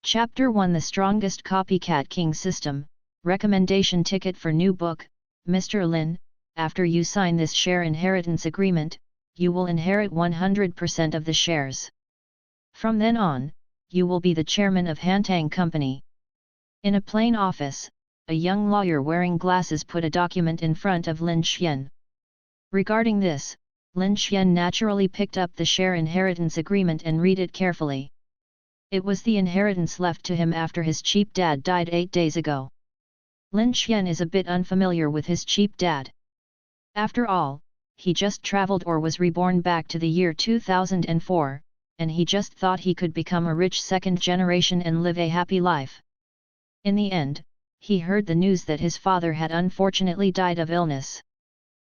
Chapter 1 The Strongest Copycat King System, Recommendation Ticket for New Book. Mr. Lin, after you sign this share inheritance agreement, you will inherit 100% of the shares. From then on, you will be the chairman of Hantang Company. In a plain office, a young lawyer wearing glasses put a document in front of Lin Xian. Regarding this, Lin Xian naturally picked up the share inheritance agreement and read it carefully. It was the inheritance left to him after his cheap dad died 8 days ago. Lin Xian is a bit unfamiliar with his cheap dad. After all, he just traveled or was reborn back to the year 2004, and he just thought he could become a rich second generation and live a happy life. In the end, he heard the news that his father had unfortunately died of illness.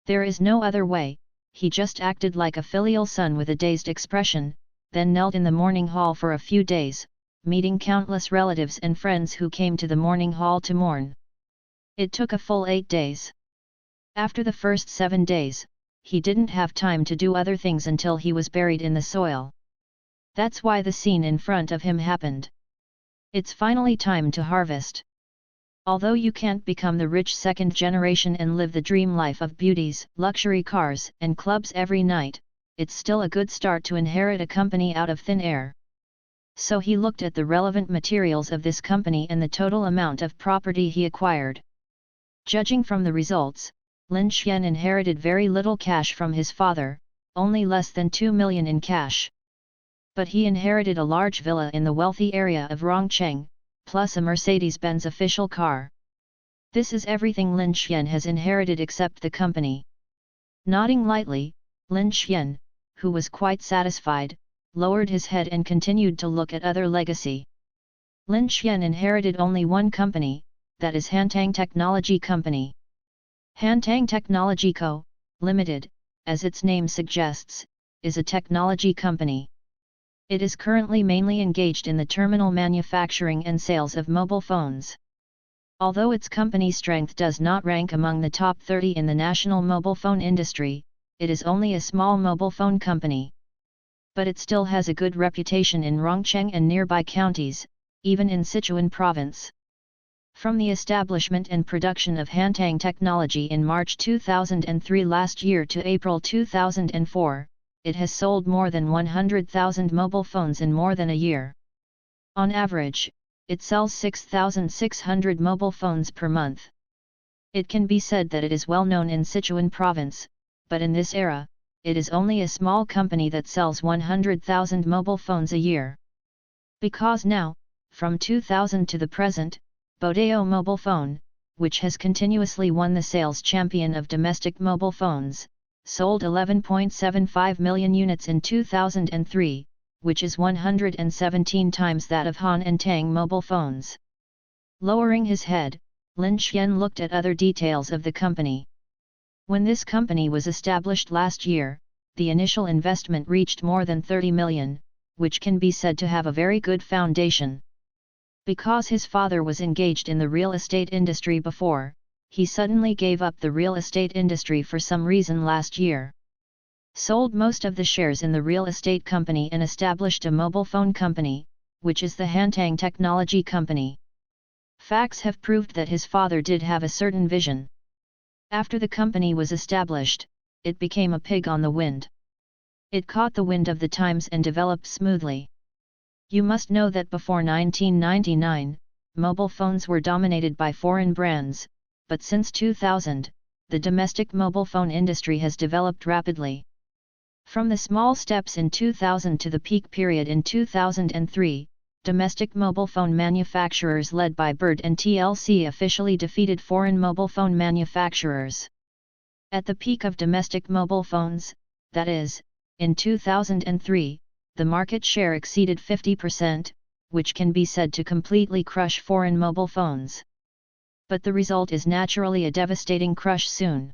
There is no other way, he just acted like a filial son with a dazed expression, then knelt in the mourning hall for a few days, meeting countless relatives and friends who came to the mourning hall to mourn. It took a full 8 days. After the first 7 days, he didn't have time to do other things until he was buried in the soil. That's why the scene in front of him happened. It's finally time to harvest. Although you can't become the rich second generation and live the dream life of beauties, luxury cars and clubs every night, it's still a good start to inherit a company out of thin air. So he looked at the relevant materials of this company and the total amount of property he acquired. Judging from the results, Lin Xian inherited very little cash from his father, only less than 2 million in cash. But he inherited a large villa in the wealthy area of Rongcheng, plus a Mercedes-Benz official car. This is everything Lin Xian has inherited except the company. Nodding lightly, Lin Xian, who was quite satisfied, lowered his head and continued to look at other legacy. Lin Xian inherited only one company, that is Hantang Technology Company. Hantang Technology Co., Limited, as its name suggests, is a technology company. It is currently mainly engaged in the terminal manufacturing and sales of mobile phones. Although its company strength does not rank among the top 30 in the national mobile phone industry, it is only a small mobile phone company. But it still has a good reputation in Rongcheng and nearby counties, even in Sichuan province. From the establishment and production of Hantang Technology in March 2003 last year to April 2004, it has sold more than 100,000 mobile phones in more than a year. On average, it sells 6,600 mobile phones per month. It can be said that it is well known in Sichuan province, but in this era, it is only a small company that sells 100,000 mobile phones a year. Because now, from 2000 to the present, Bodeo Mobile Phone, which has continuously won the sales champion of domestic mobile phones, sold 11.75 million units in 2003, which is 117 times that of Han and Tang mobile phones. Lowering his head, Lin Xian looked at other details of the company. When this company was established last year, the initial investment reached more than 30 million, which can be said to have a very good foundation. Because his father was engaged in the real estate industry before, he suddenly gave up the real estate industry for some reason last year. Sold most of the shares in the real estate company and established a mobile phone company, which is the Hantang Technology Company. Facts have proved that his father did have a certain vision. After the company was established, it became a pig on the wind. It caught the wind of the times and developed smoothly. You must know that before 1999, mobile phones were dominated by foreign brands, but since 2000, the domestic mobile phone industry has developed rapidly. From the small steps in 2000 to the peak period in 2003, domestic mobile phone manufacturers led by Bird and TLC officially defeated foreign mobile phone manufacturers. At the peak of domestic mobile phones, that is, in 2003, the market share exceeded 50%, which can be said to completely crush foreign mobile phones. But the result is naturally a devastating crush soon.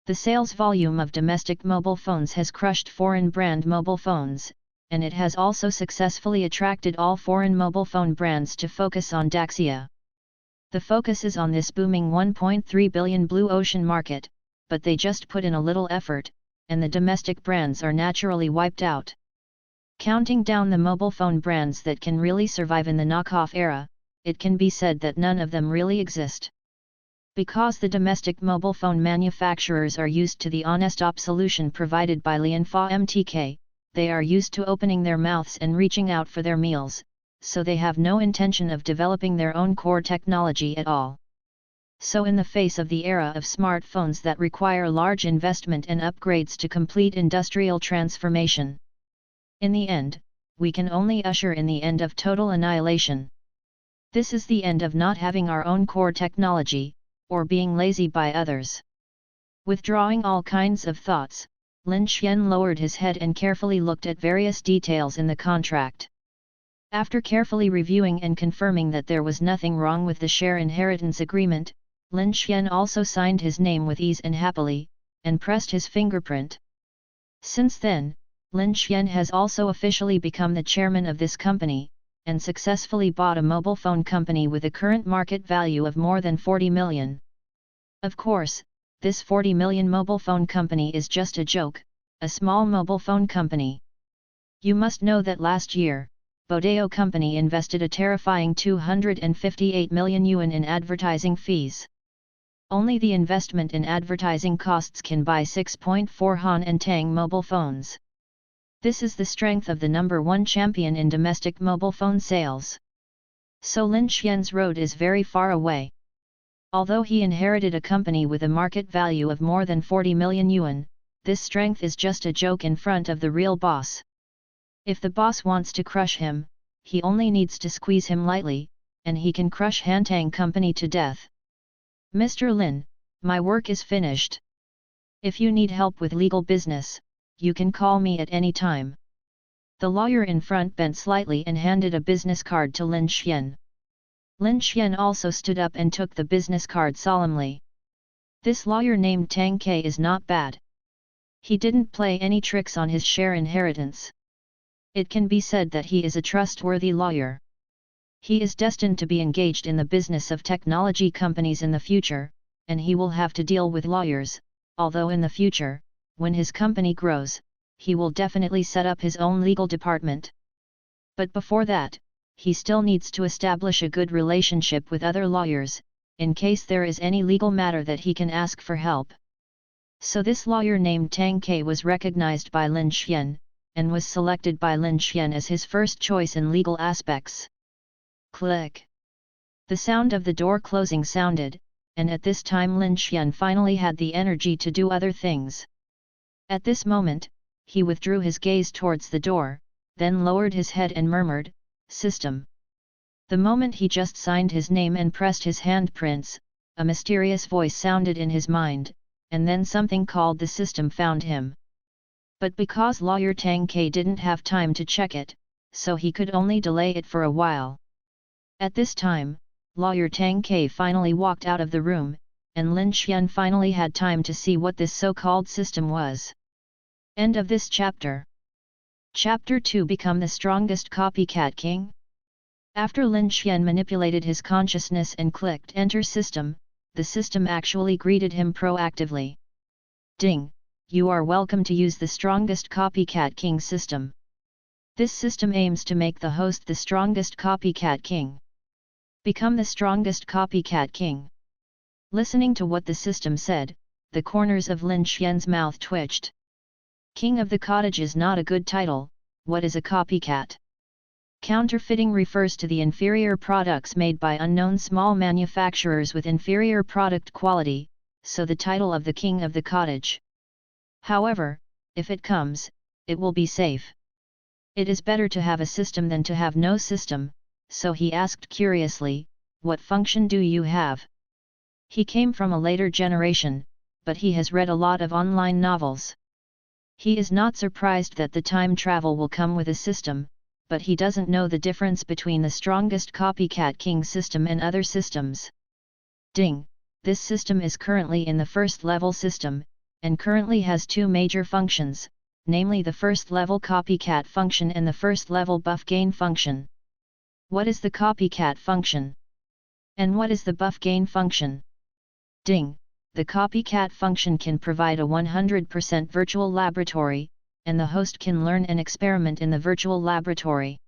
The sales volume of domestic mobile phones has crushed foreign brand mobile phones, and it has also successfully attracted all foreign mobile phone brands to focus on Daxia. The focus is on this booming 1.3 billion blue ocean market, but they just put in a little effort, and the domestic brands are naturally wiped out. Counting down the mobile phone brands that can really survive in the knockoff era, it can be said that none of them really exist. Because the domestic mobile phone manufacturers are used to the honest solution provided by Lianfa MTK, they are used to opening their mouths and reaching out for their meals, so they have no intention of developing their own core technology at all. So in the face of the era of smartphones that require large investment and upgrades to complete industrial transformation, in the end, we can only usher in the end of total annihilation. This is the end of not having our own core technology, or being lazy by others. Withdrawing all kinds of thoughts, Lin Xian lowered his head and carefully looked at various details in the contract. After carefully reviewing and confirming that there was nothing wrong with the share inheritance agreement, Lin Xian also signed his name with ease and happily, and pressed his fingerprint. Since then, Lin Xian has also officially become the chairman of this company, and successfully bought a mobile phone company with a current market value of more than 40 million. Of course, this 40 million mobile phone company is just a joke, a small mobile phone company. You must know that last year, Bodeo Company invested a terrifying 258 million yuan in advertising fees. Only the investment in advertising costs can buy 6.4 Han and Tang mobile phones. This is the strength of the number one champion in domestic mobile phone sales. So Lin Xian's road is very far away. Although he inherited a company with a market value of more than 40 million yuan, this strength is just a joke in front of the real boss. If the boss wants to crush him, he only needs to squeeze him lightly, and he can crush Hantang Company to death. Mr. Lin, my work is finished. If you need help with legal business, you can call me at any time. The lawyer in front bent slightly and handed a business card to Lin Xian. Lin Xian also stood up and took the business card solemnly. This lawyer named Tang Ke is not bad. He didn't play any tricks on his share inheritance. It can be said that he is a trustworthy lawyer. He is destined to be engaged in the business of technology companies in the future, and he will have to deal with lawyers, although in the future, when his company grows, he will definitely set up his own legal department. But before that, he still needs to establish a good relationship with other lawyers, in case there is any legal matter that he can ask for help. So this lawyer named Tang Ke was recognized by Lin Xian, and was selected by Lin Xian as his first choice in legal aspects. Click. The sound of the door closing sounded, and at this time Lin Xian finally had the energy to do other things. At this moment, he withdrew his gaze towards the door, then lowered his head and murmured, "System." The moment he just signed his name and pressed his handprints, a mysterious voice sounded in his mind, and then something called the system found him. But because lawyer Tang Ke didn't have time to check it, so he could only delay it for a while. At this time, lawyer Tang Ke finally walked out of the room, and Lin Xian finally had time to see what this so-called system was. End of this chapter. Chapter 2. Become the strongest copycat king? After Lin Xian manipulated his consciousness and clicked Enter System, the system actually greeted him proactively. Ding! You are welcome to use the strongest copycat king system. This system aims to make the host the strongest copycat king. Become the strongest copycat king. Listening to what the system said, the corners of Lin Xian's mouth twitched. King of the Cottage is not a good title. What is a copycat? Counterfeiting refers to the inferior products made by unknown small manufacturers with inferior product quality, so the title of the King of the Cottage. However, if it comes, it will be safe. It is better to have a system than to have no system, so he asked curiously, "What function do you have?" He came from a later generation, but he has read a lot of online novels. He is not surprised that the time travel will come with a system, but he doesn't know the difference between the strongest copycat king system and other systems. Ding! This system is currently in the first level system, and currently has two major functions, namely the first level copycat function and the first level buff gain function. What is the copycat function? And what is the buff gain function? Ding! The copycat function can provide a 100% virtual laboratory, and the host can learn and experiment in the virtual laboratory.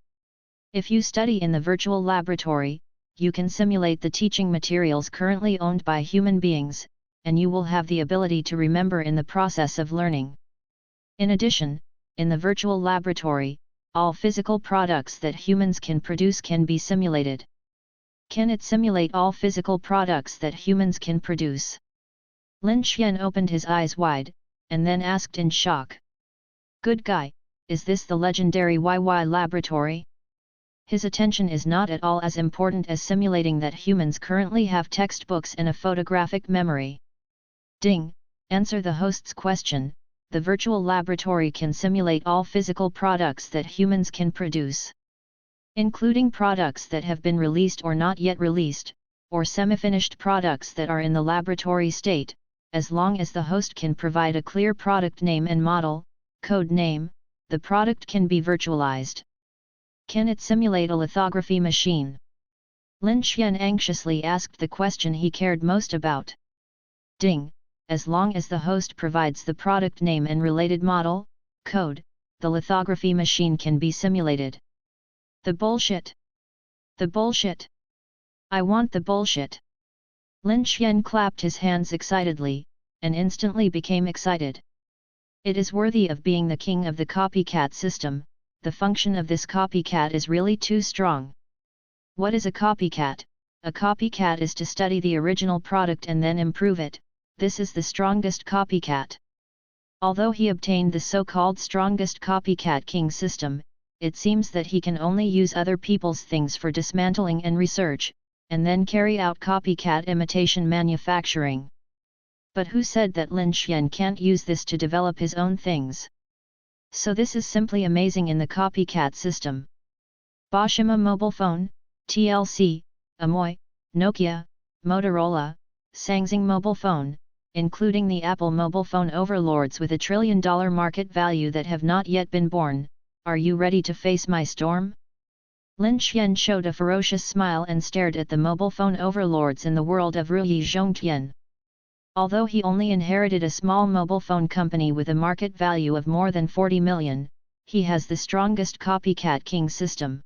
If you study in the virtual laboratory, you can simulate the teaching materials currently owned by human beings, and you will have the ability to remember in the process of learning. In addition, in the virtual laboratory, all physical products that humans can produce can be simulated. Can it simulate all physical products that humans can produce? Lin Xian opened his eyes wide, and then asked in shock. Good guy, is this the legendary YY laboratory? His attention is not at all as important as simulating that humans currently have textbooks and a photographic memory. Ding, answer the host's question. The virtual laboratory can simulate all physical products that humans can produce, including products that have been released or not yet released, or semi-finished products that are in the laboratory state, as long as the host can provide a clear product name and model, code name, the product can be virtualized. Can it simulate a lithography machine? Lin Xian anxiously asked the question he cared most about. Ding, as long as the host provides the product name and related model, code, the lithography machine can be simulated. The bullshit! The bullshit! I want the bullshit! Lin Xian clapped his hands excitedly, and instantly became excited. It is worthy of being the king of the copycat system. The function of this copycat is really too strong. What is a copycat? A copycat is to study the original product and then improve it. This is the strongest copycat. Although he obtained the so-called strongest copycat king system, it seems that he can only use other people's things for dismantling and research, and then carry out copycat imitation manufacturing. But who said that Lin Xian can't use this to develop his own things? So this is simply amazing in the copycat system. Boshima mobile phone, TLC, Amoy, Nokia, Motorola, Samsung mobile phone, including the Apple mobile phone overlords with $1 trillion market value that have not yet been born. Are you ready to face my storm? Lin Xian showed a ferocious smile and stared at the mobile phone overlords in the world of Ruyi Zhongtian. Although he only inherited a small mobile phone company with a market value of more than 40 million, he has the strongest copycat king system.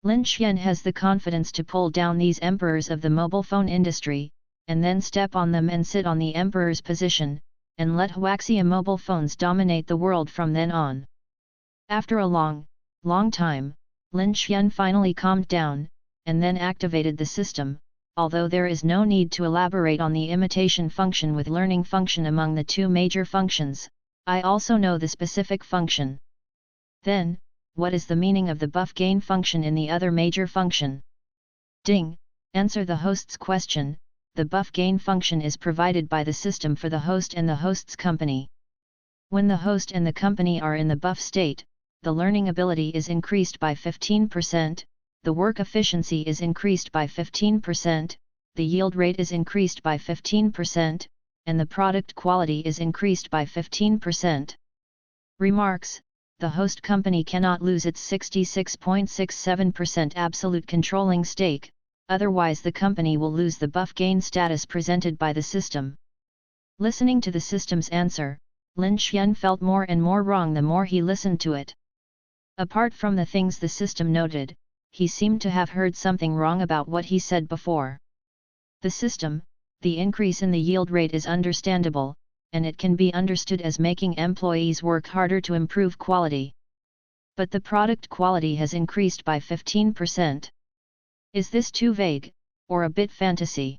Lin Xian has the confidence to pull down these emperors of the mobile phone industry, and then step on them and sit on the emperor's position, and let Huaxia mobile phones dominate the world from then on. After a long time, Lin Xian finally calmed down, and then activated the system. Although there is no need to elaborate on the imitation function with learning function among the two major functions, I also know the specific function. Then, what is the meaning of the buff gain function in the other major function? Ding, answer the host's question. The buff gain function is provided by the system for the host and the host's company. When the host and the company are in the buff state, the learning ability is increased by 15%, the work efficiency is increased by 15%, the yield rate is increased by 15%, and the product quality is increased by 15%. Remarks: the host company cannot lose its 66.67% absolute controlling stake, otherwise the company will lose the buff gain status presented by the system. Listening to the system's answer, Lin Xian felt more and more wrong the more he listened to it. Apart from the things the system noted, he seemed to have heard something wrong about what he said before. The system, the increase in the yield rate is understandable, and it can be understood as making employees work harder to improve quality. But the product quality has increased by 15%. Is this too vague, or a bit fantasy?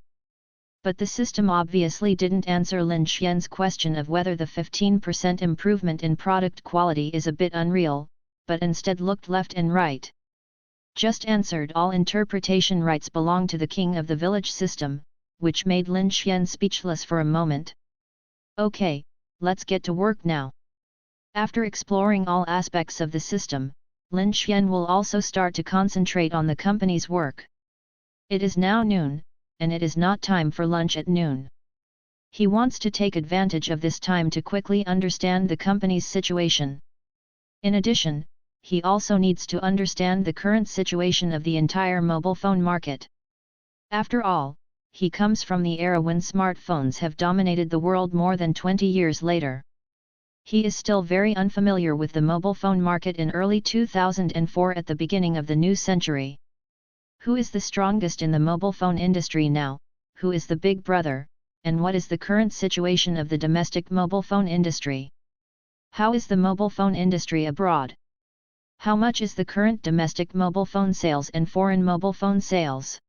But the system obviously didn't answer Lin Xian's question of whether the 15% improvement in product quality is a bit unreal, but instead looked left and right. Just answered all interpretation rights belong to the king of the village system, which made Lin Xian speechless for a moment. Okay, let's get to work now. After exploring all aspects of the system, Lin Xian will also start to concentrate on the company's work. It is now noon, and it is not time for lunch at noon. He wants to take advantage of this time to quickly understand the company's situation. In addition, he also needs to understand the current situation of the entire mobile phone market. After all, he comes from the era when smartphones have dominated the world more than 20 years later. He is still very unfamiliar with the mobile phone market in early 2004 at the beginning of the new century. Who is the strongest in the mobile phone industry now, who is the big brother, and what is the current situation of the domestic mobile phone industry? How is the mobile phone industry abroad? How much is the current domestic mobile phone sales and foreign mobile phone sales?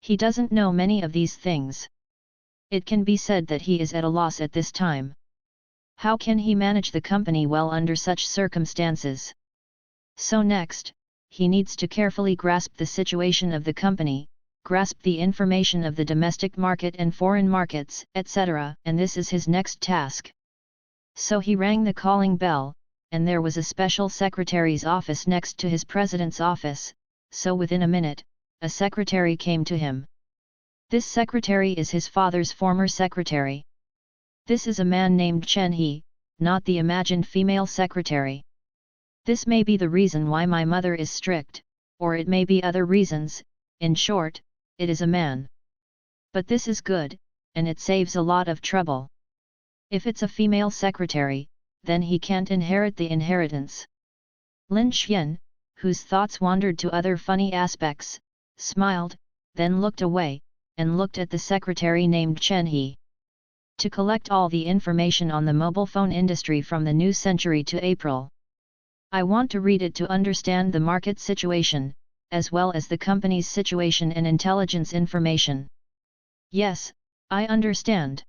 He doesn't know many of these things. It can be said that he is at a loss at this time. How can he manage the company well under such circumstances? So next, he needs to carefully grasp the situation of the company, grasp the information of the domestic market and foreign markets, etc., and this is his next task. So he rang the calling bell, and there was a special secretary's office next to his president's office, so within a minute, a secretary came to him. This secretary is his father's former secretary. This is a man named Chen He, not the imagined female secretary. This may be the reason why my mother is strict, or it may be other reasons, in short, it is a man. But this is good, and it saves a lot of trouble. If it's a female secretary, then he can't inherit the inheritance. Lin Xian, whose thoughts wandered to other funny aspects, smiled, then looked away, and looked at the secretary named Chen He. To collect all the information on the mobile phone industry from the new century to April. I want to read it to understand the market situation, as well as the company's situation and intelligence information. Yes, I understand.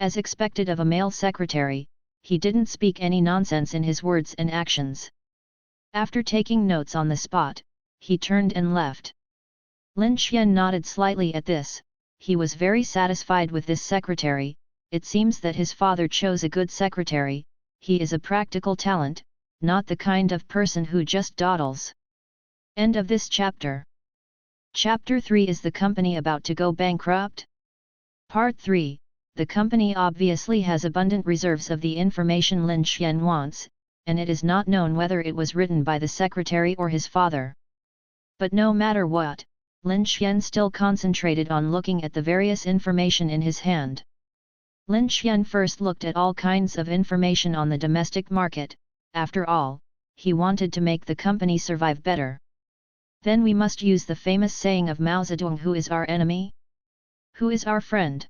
As expected of a male secretary, he didn't speak any nonsense in his words and actions. After taking notes on the spot, he turned and left. Lin Xian nodded slightly at this. He was very satisfied with this secretary. It seems that his father chose a good secretary. He is a practical talent, not the kind of person who just dawdles. End of this chapter. Chapter 3 is the company about to go bankrupt? Part 3. The company obviously has abundant reserves of the information Lin Xian wants, and it is not known whether it was written by the secretary or his father. But no matter what, Lin Xian still concentrated on looking at the various information in his hand. Lin Xian first looked at all kinds of information on the domestic market. After all, he wanted to make the company survive better. Then we must use the famous saying of Mao Zedong: who is our enemy? Who is our friend?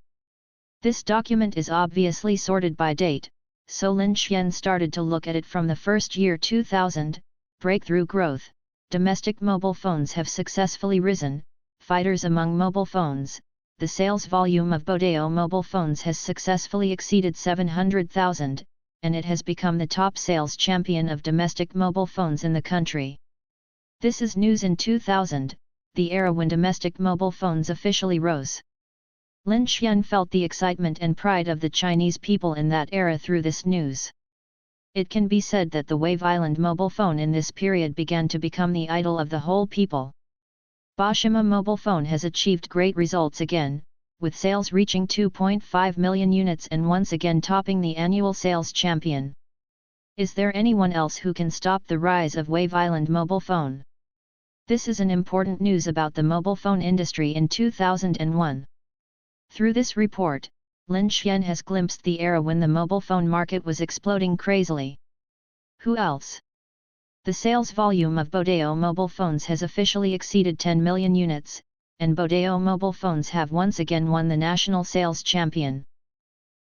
This document is obviously sorted by date, so Lin Xian started to look at it from the first year 2000, breakthrough growth, domestic mobile phones have successfully risen, fighters among mobile phones, the sales volume of Bodeo mobile phones has successfully exceeded 700,000, and it has become the top sales champion of domestic mobile phones in the country. This is news in 2000, the era when domestic mobile phones officially rose. Lin Xian felt the excitement and pride of the Chinese people in that era through this news. It can be said that the Wave Island mobile phone in this period began to become the idol of the whole people. Bashima mobile phone has achieved great results again, with sales reaching 2.5 million units and once again topping the annual sales champion. Is there anyone else who can stop the rise of Wave Island mobile phone? This is an important news about the mobile phone industry in 2001. Through this report, Lin Xian has glimpsed the era when the mobile phone market was exploding crazily. Who else? The sales volume of Bodeo mobile phones has officially exceeded 10 million units, and Bodeo mobile phones have once again won the national sales champion.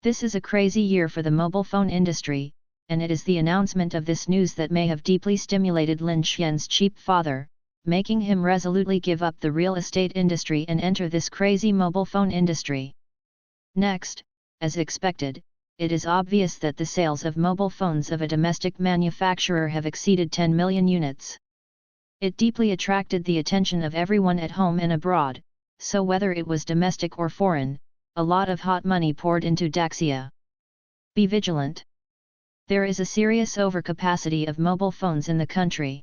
This is a crazy year for the mobile phone industry, and it is the announcement of this news that may have deeply stimulated Lin Xian's cheap father, making him resolutely give up the real estate industry and enter this crazy mobile phone industry. Next, as expected, it is obvious that the sales of mobile phones of a domestic manufacturer have exceeded 10 million units. It deeply attracted the attention of everyone at home and abroad, so whether it was domestic or foreign, a lot of hot money poured into Daxia. Be vigilant. There is a serious overcapacity of mobile phones in the country.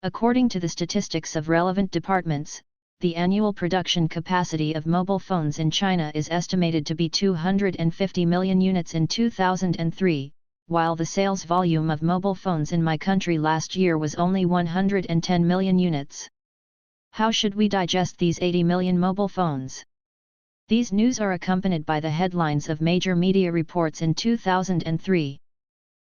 According to the statistics of relevant departments, the annual production capacity of mobile phones in China is estimated to be 250 million units in 2003, while the sales volume of mobile phones in my country last year was only 110 million units. How should we digest these 80 million mobile phones? These news are accompanied by the headlines of major media reports in 2003.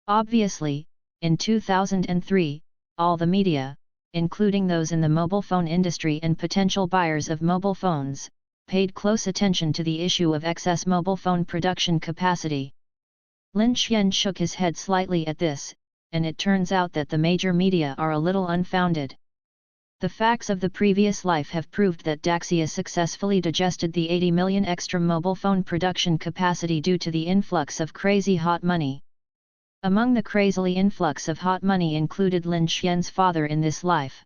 Obviously, in 2003, all the media, including those in the mobile phone industry and potential buyers of mobile phones, paid close attention to the issue of excess mobile phone production capacity. Lin Xian shook his head slightly at this, and it turns out that the major media are a little unfounded. The facts of the previous life have proved that Daxia successfully digested the 80 million extra mobile phone production capacity due to the influx of crazy hot money. Among the crazily influx of hot money included Lin Xian's father in this life.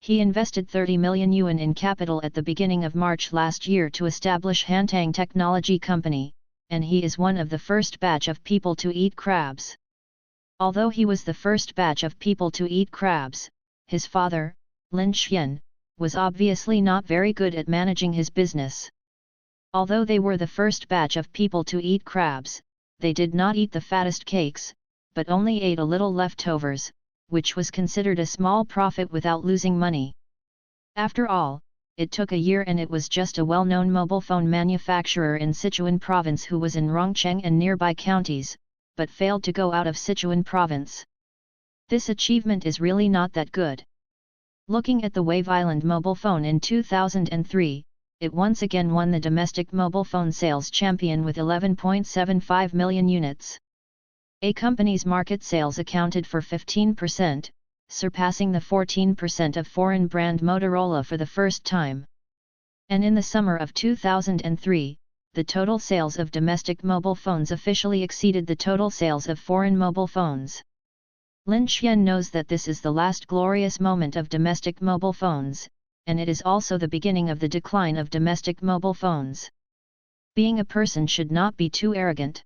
He invested 30 million yuan in capital at the beginning of March last year to establish Hantang Technology Company, and he is one of the first batch of people to eat crabs. Although he was the first batch of people to eat crabs, his father, Lin Xian, was obviously not very good at managing his business. Although they were the first batch of people to eat crabs, they did not eat the fattest cakes, but only ate a little leftovers, which was considered a small profit without losing money. After all, it took a year and it was just a well-known mobile phone manufacturer in Sichuan province who was in Rongcheng and nearby counties, but failed to go out of Sichuan province. This achievement is really not that good. Looking at the Wave Island mobile phone in 2003, it once again won the domestic mobile phone sales champion with 11.75 million units. A company's market sales accounted for 15%, surpassing the 14% of foreign brand Motorola for the first time. And in the summer of 2003, the total sales of domestic mobile phones officially exceeded the total sales of foreign mobile phones. Lin Xian knows that this is the last glorious moment of domestic mobile phones, and it is also the beginning of the decline of domestic mobile phones. Being a person should not be too arrogant.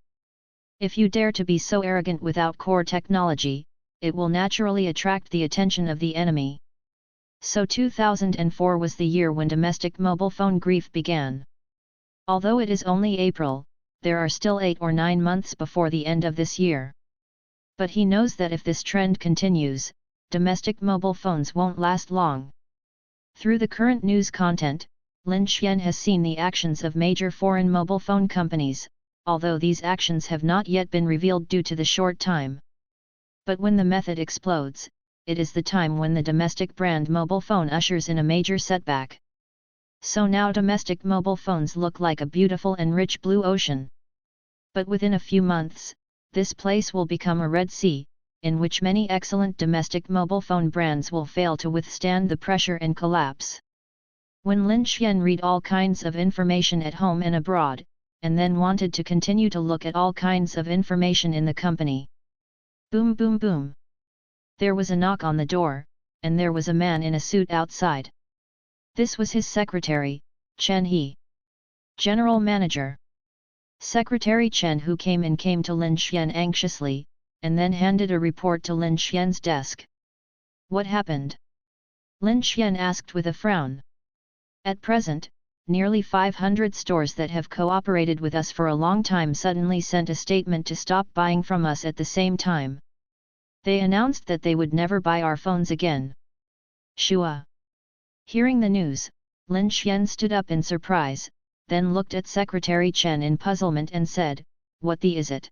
If you dare to be so arrogant without core technology, it will naturally attract the attention of the enemy. So 2004 was the year when domestic mobile phone grief began. Although it is only April, there are still 8 or 9 months before the end of this year. But he knows that if this trend continues, domestic mobile phones won't last long. Through the current news content, Lin Xian has seen the actions of major foreign mobile phone companies, although these actions have not yet been revealed due to the short time. But when the method explodes, it is the time when the domestic brand mobile phone ushers in a major setback. So now domestic mobile phones look like a beautiful and rich blue ocean. But within a few months, this place will become a Red Sea, in which many excellent domestic mobile phone brands will fail to withstand the pressure and collapse. When Lin Xian read all kinds of information at home and abroad, and then wanted to continue to look at all kinds of information in the company. Boom boom boom. There was a knock on the door, and there was a man in a suit outside. This was his secretary, Chen He. General Manager. Secretary Chen who came to Lin Xian anxiously, and then handed a report to Lin Xian's desk. What happened? Lin Xian asked with a frown. At present, nearly 500 stores that have cooperated with us for a long time suddenly sent a statement to stop buying from us at the same time. They announced that they would never buy our phones again. Shua. Hearing the news, Lin Xian stood up in surprise, then looked at Secretary Chen in puzzlement and said, "What the is it?"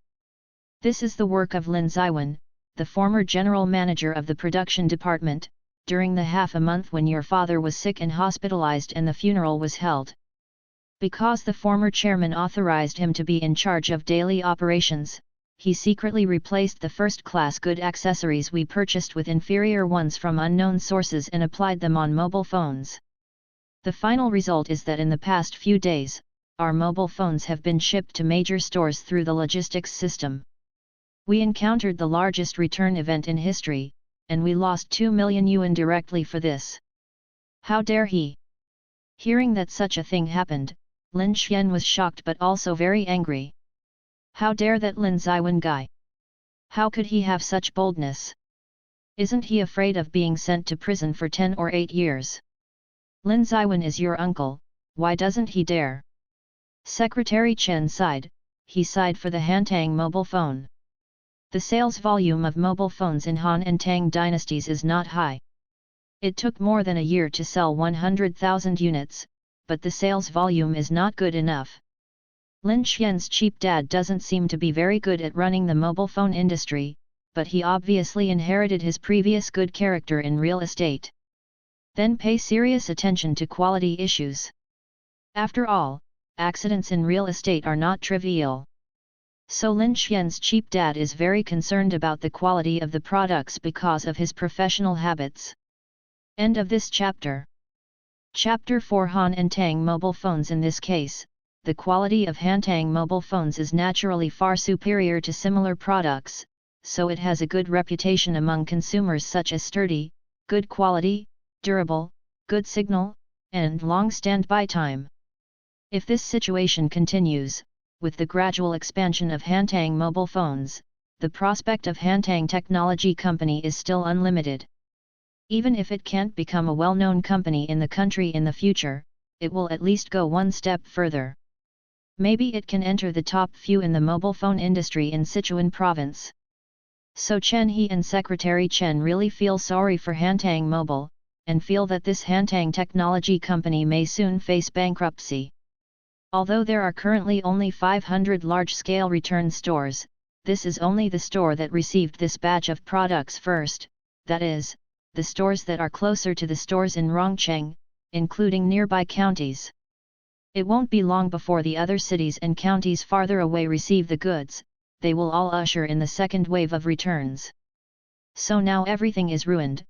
This is the work of Lin Ziwen, the former general manager of the production department, during the half a month when your father was sick and hospitalized and the funeral was held. Because the former chairman authorized him to be in charge of daily operations, he secretly replaced the first-class good accessories we purchased with inferior ones from unknown sources and applied them on mobile phones. The final result is that in the past few days, our mobile phones have been shipped to major stores through the logistics system. We encountered the largest return event in history, and we lost 2 million yuan directly for this. How dare he? Hearing that such a thing happened, Lin Xian was shocked but also very angry. How dare that Lin Ziwen guy? How could he have such boldness? Isn't he afraid of being sent to prison for 10 or 8 years? Lin Ziwen is your uncle, why doesn't he dare? Secretary Chen sighed, he sighed for the Hantang mobile phone. The sales volume of mobile phones in Han and Tang dynasties is not high. It took more than a year to sell 100,000 units, but the sales volume is not good enough. Lin Xian's cheap dad doesn't seem to be very good at running the mobile phone industry, but he obviously inherited his previous good character in real estate. Then pay serious attention to quality issues. After all, accidents in real estate are not trivial. So Lin Xian's cheap dad is very concerned about the quality of the products because of his professional habits. End of this chapter. Chapter 4 Han and Tang mobile phones. In this case, the quality of Hantang mobile phones is naturally far superior to similar products, so it has a good reputation among consumers such as sturdy, good quality, durable, good signal, and long standby time. If this situation continues, with the gradual expansion of Hantang mobile phones, the prospect of Hantang Technology Company is still unlimited. Even if it can't become a well-known company in the country in the future, it will at least go one step further. Maybe it can enter the top few in the mobile phone industry in Sichuan province. So Chen He and Secretary Chen really feel sorry for Hantang Mobile, and feel that this Hantang Technology Company may soon face bankruptcy. Although there are currently only 500 large-scale return stores, this is only the store that received this batch of products first, that is, the stores that are closer to the stores in Rongcheng, including nearby counties. It won't be long before the other cities and counties farther away receive the goods, they will all usher in the second wave of returns. So now everything is ruined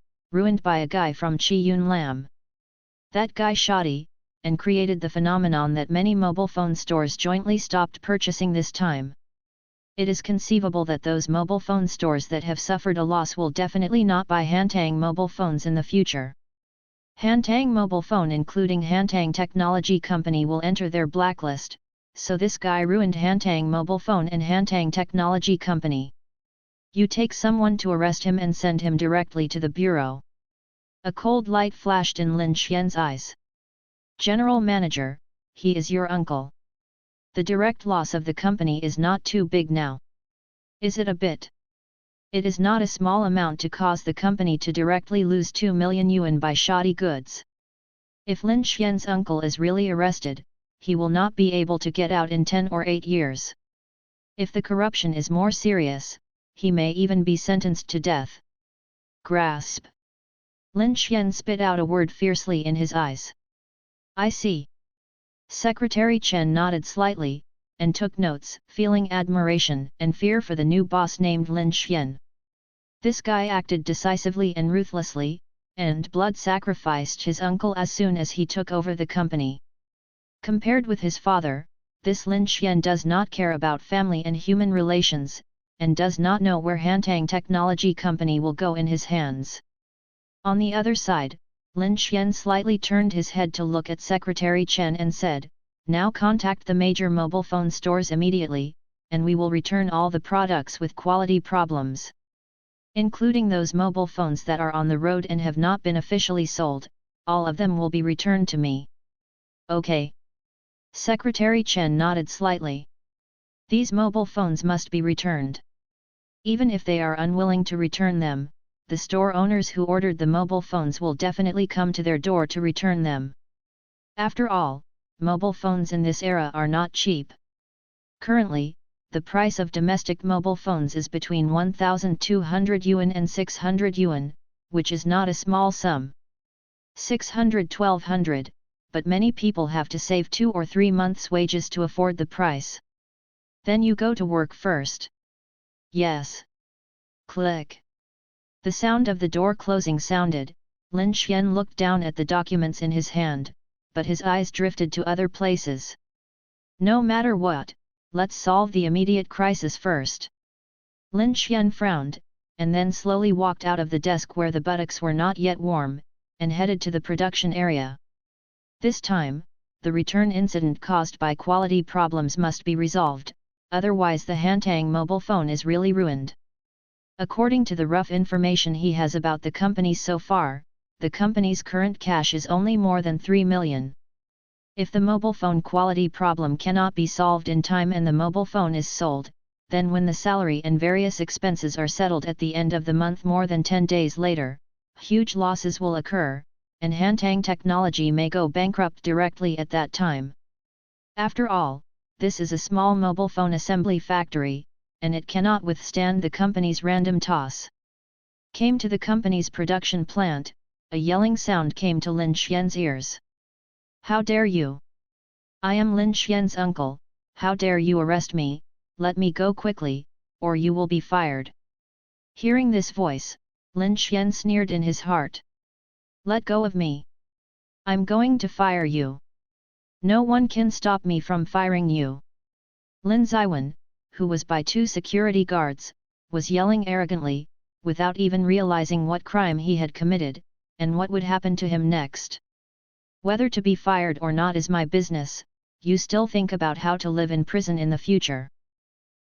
by a guy from Chi Yun Lam. That guy shoddy, and created the phenomenon that many mobile phone stores jointly stopped purchasing this time. It is conceivable that those mobile phone stores that have suffered a loss will definitely not buy Hantang mobile phones in the future. Hantang Mobile Phone including Hantang Technology Company will enter their blacklist, so this guy ruined Hantang Mobile Phone and Hantang Technology Company. You take someone to arrest him and send him directly to the bureau. A cold light flashed in Lin Xian's eyes. General Manager, he is your uncle. The direct loss of the company is not too big now. Is it a bit? It is not a small amount to cause the company to directly lose 2 million yuan by shoddy goods. If Lin Xian's uncle is really arrested, he will not be able to get out in 10 or 8 years. If the corruption is more serious, he may even be sentenced to death. Grasp! Lin Xian spit out a word fiercely in his eyes. I see. Secretary Chen nodded slightly, and took notes, feeling admiration and fear for the new boss named Lin Xian. This guy acted decisively and ruthlessly, and blood sacrificed his uncle as soon as he took over the company. Compared with his father, this Lin Xian does not care about family and human relations, and does not know where Hantang Technology Company will go in his hands. On the other side, Lin Xian slightly turned his head to look at Secretary Chen and said, now contact the major mobile phone stores immediately, and we will return all the products with quality problems. Including those mobile phones that are on the road and have not been officially sold, all of them will be returned to me. Okay. Secretary Chen nodded slightly. These mobile phones must be returned. Even if they are unwilling to return them, the store owners who ordered the mobile phones will definitely come to their door to return them. After all, mobile phones in this era are not cheap. Currently, the price of domestic mobile phones is between 1,200 yuan and 600 yuan, which is not a small sum. 600-1,200, but many people have to save 2 or 3 months' wages to afford the price. Then you go to work first. Yes. Click. The sound of the door closing sounded. Lin Xian looked down at the documents in his hand, but his eyes drifted to other places. No matter what, let's solve the immediate crisis first. Lin Xian frowned, and then slowly walked out of the desk where the buttocks were not yet warm, and headed to the production area. This time, the return incident caused by quality problems must be resolved, otherwise the Hantang mobile phone is really ruined. According to the rough information he has about the company so far, the company's current cash is only more than 3 million. If the mobile phone quality problem cannot be solved in time and the mobile phone is sold, then when the salary and various expenses are settled at the end of the month more than 10 days later, huge losses will occur, and Hantang Technology may go bankrupt directly at that time. After all, this is a small mobile phone assembly factory, and it cannot withstand the company's random toss. Came to the company's production plant, a yelling sound came to Lin Xian's ears. How dare you? I am Lin Xian's uncle, how dare you arrest me, let me go quickly, or you will be fired. Hearing this voice, Lin Xian sneered in his heart. Let go of me. I'm going to fire you. No one can stop me from firing you. Lin Ziwen, who was by two security guards, was yelling arrogantly, without even realizing what crime he had committed, and what would happen to him next. Whether to be fired or not is my business, you still think about how to live in prison in the future.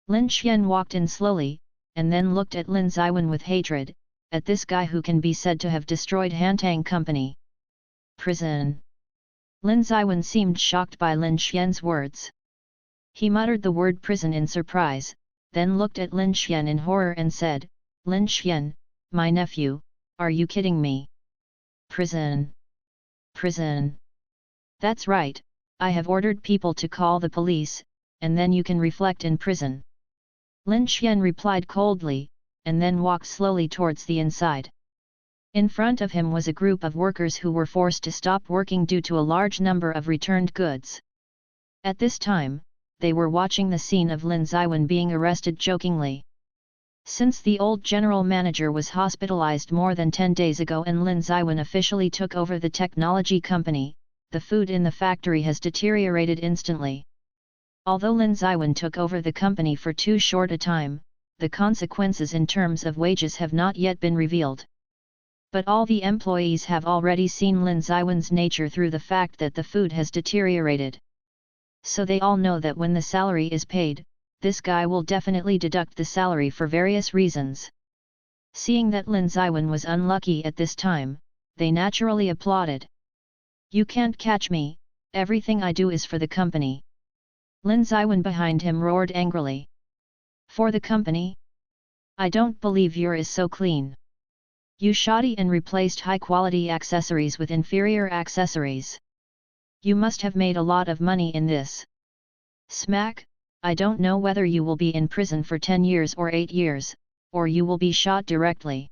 Lin Xian walked in slowly, and then looked at Lin Ziwen with hatred, at this guy who can be said to have destroyed Hantang Company. Prison. Lin Ziwen seemed shocked by Lin Xian's words. He muttered the word prison in surprise, then looked at Lin Xian in horror and said, Lin Xian, my nephew, are you kidding me? Prison. Prison. That's right, I have ordered people to call the police, and then you can reflect in prison. Lin Xian replied coldly, and then walked slowly towards the inside. In front of him was a group of workers who were forced to stop working due to a large number of returned goods. At this time, they were watching the scene of Lin Ziwen being arrested jokingly. Since the old general manager was hospitalized more than 10 days ago and Lin Ziwen officially took over the technology company, the food in the factory has deteriorated instantly. Although Lin Ziwen took over the company for too short a time, the consequences in terms of wages have not yet been revealed. But all the employees have already seen Lin Ziwen's nature through the fact that the food has deteriorated. So they all know that when the salary is paid, this guy will definitely deduct the salary for various reasons. Seeing that Lin Ziwen was unlucky at this time, they naturally applauded. You can't catch me, everything I do is for the company. Lin Ziwen behind him roared angrily. For the company? I don't believe your is so clean. You shoddy and replaced high-quality accessories with inferior accessories. You must have made a lot of money in this. Smack, I don't know whether you will be in prison for 10 years or 8 years, or you will be shot directly.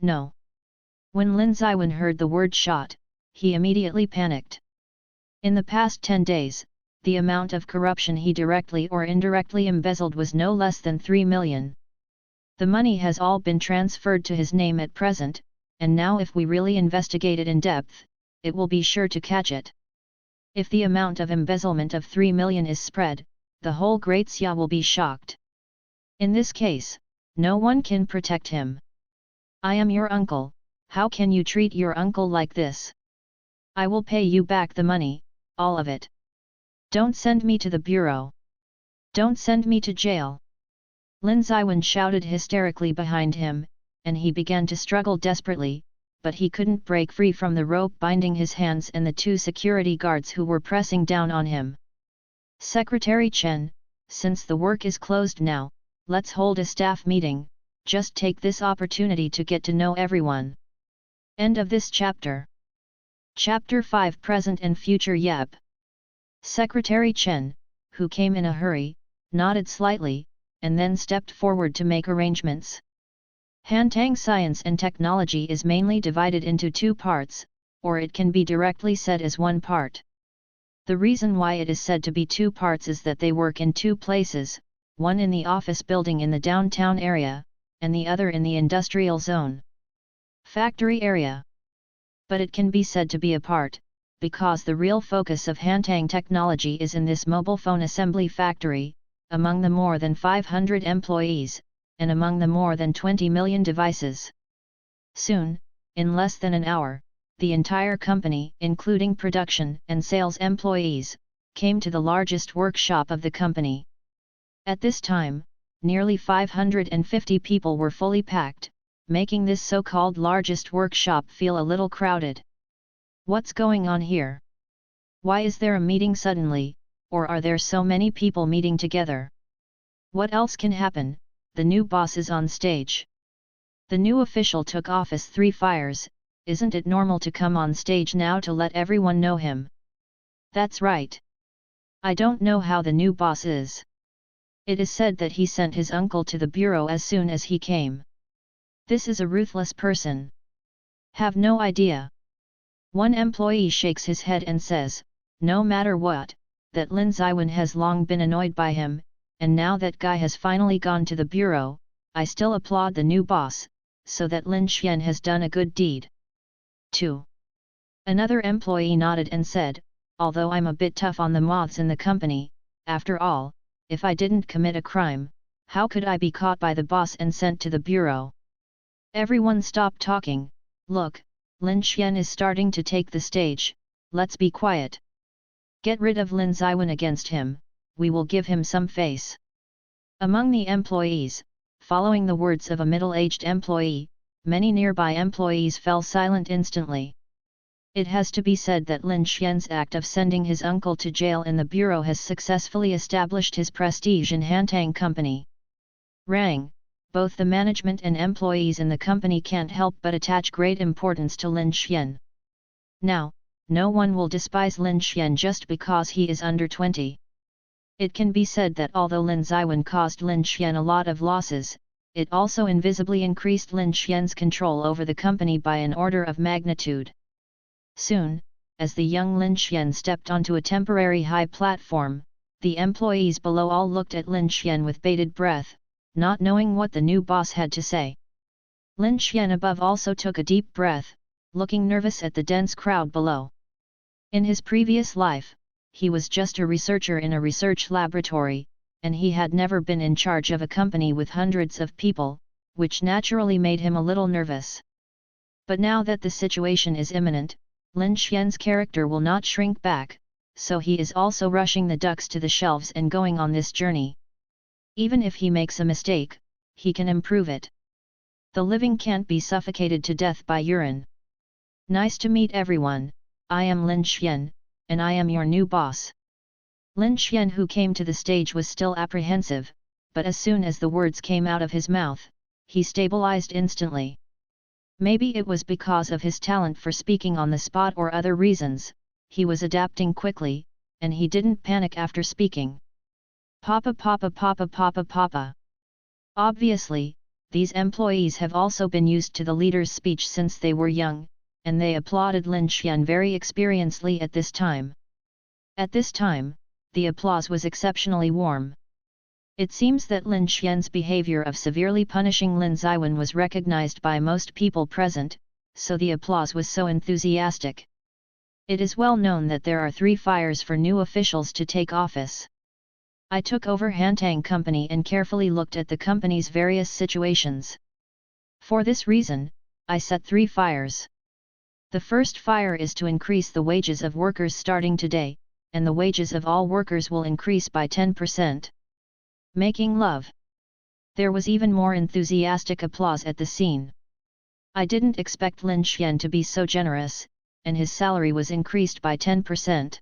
No. When Lin Ziwen heard the word shot, he immediately panicked. In the past 10 days, the amount of corruption he directly or indirectly embezzled was no less than 3 million. The money has all been transferred to his name at present, and now if we really investigate it in depth, it will be sure to catch it. If the amount of embezzlement of 3 million is spread, the whole Great Xia will be shocked. In this case, no one can protect him. I am your uncle, how can you treat your uncle like this? I will pay you back the money, all of it. Don't send me to the bureau. Don't send me to jail. Lin Ziwen shouted hysterically behind him, and he began to struggle desperately, but he couldn't break free from the rope binding his hands and the two security guards who were pressing down on him. Secretary Chen, since the work is closed now, let's hold a staff meeting, just take this opportunity to get to know everyone. End of this chapter. Chapter 5 Present and Future. Yep. Secretary Chen, who came in a hurry, nodded slightly, and then stepped forward to make arrangements. Hantang Science and Technology is mainly divided into two parts, or it can be directly said as one part. The reason why it is said to be two parts is that they work in two places, one in the office building in the downtown area, and the other in the industrial zone. Factory area. But it can be said to be a part, because the real focus of Hantang Technology is in this mobile phone assembly factory, among the more than 500 employees, and among the more than 20 million devices. Soon, in less than an hour, the entire company, including production and sales employees, came to the largest workshop of the company. At this time, nearly 550 people were fully packed, making this so-called largest workshop feel a little crowded. What's going on here? Why is there a meeting suddenly, or are there so many people meeting together? What else can happen? The new boss is on stage. The new official took office 3 fires, isn't it normal to come on stage now to let everyone know him? That's right. I don't know how the new boss is. It is said that he sent his uncle to the bureau as soon as he came. This is a ruthless person. Have no idea. One employee shakes his head and says, no matter what, that Lin Ziwen has long been annoyed by him, and now that guy has finally gone to the bureau, I still applaud the new boss, so that Lin Xian has done a good deed. 2. Another employee nodded and said, although I'm a bit tough on the moths in the company, after all, if I didn't commit a crime, how could I be caught by the boss and sent to the bureau? Everyone stop talking. Look, Lin Xian is starting to take the stage, let's be quiet. Get rid of Lin Ziwen against him, we will give him some face. Among the employees, following the words of a middle-aged employee, many nearby employees fell silent instantly. It has to be said that Lin Xian's act of sending his uncle to jail in the bureau has successfully established his prestige in Hantang Company. Rang, both the management and employees in the company can't help but attach great importance to Lin Xian. Now, no one will despise Lin Xian just because he is under 20. It can be said that although Lin Ziwen caused Lin Xian a lot of losses, it also invisibly increased Lin Xian's control over the company by an order of magnitude. Soon, as the young Lin Xian stepped onto a temporary high platform, the employees below all looked at Lin Xian with bated breath, not knowing what the new boss had to say. Lin Xian above also took a deep breath, looking nervous at the dense crowd below. In his previous life, he was just a researcher in a research laboratory, and he had never been in charge of a company with hundreds of people, which naturally made him a little nervous. But now that the situation is imminent, Lin Xian's character will not shrink back, so he is also rushing the ducks to the shelves and going on this journey. Even if he makes a mistake, he can improve it. The living can't be suffocated to death by urine. Nice to meet everyone, I am Lin Xian, and I am your new boss. Lin Xian, who came to the stage, was still apprehensive, but as soon as the words came out of his mouth, he stabilized instantly. Maybe it was because of his talent for speaking on the spot or other reasons, he was adapting quickly, and he didn't panic after speaking. Papa papa papa papa papa. Obviously, these employees have also been used to the leader's speech since they were young, and they applauded Lin Xian very experiencedly at this time. At this time, the applause was exceptionally warm. It seems that Lin Xian's behavior of severely punishing Lin Ziwen was recognized by most people present, so the applause was so enthusiastic. It is well known that there are 3 fires for new officials to take office. I took over Hantang Company and carefully looked at the company's various situations. For this reason, I set 3 fires. The first fire is to increase the wages of workers starting today, and the wages of all workers will increase by 10%. Making love. There was even more enthusiastic applause at the scene. I didn't expect Lin Xian to be so generous, and his salary was increased by 10%.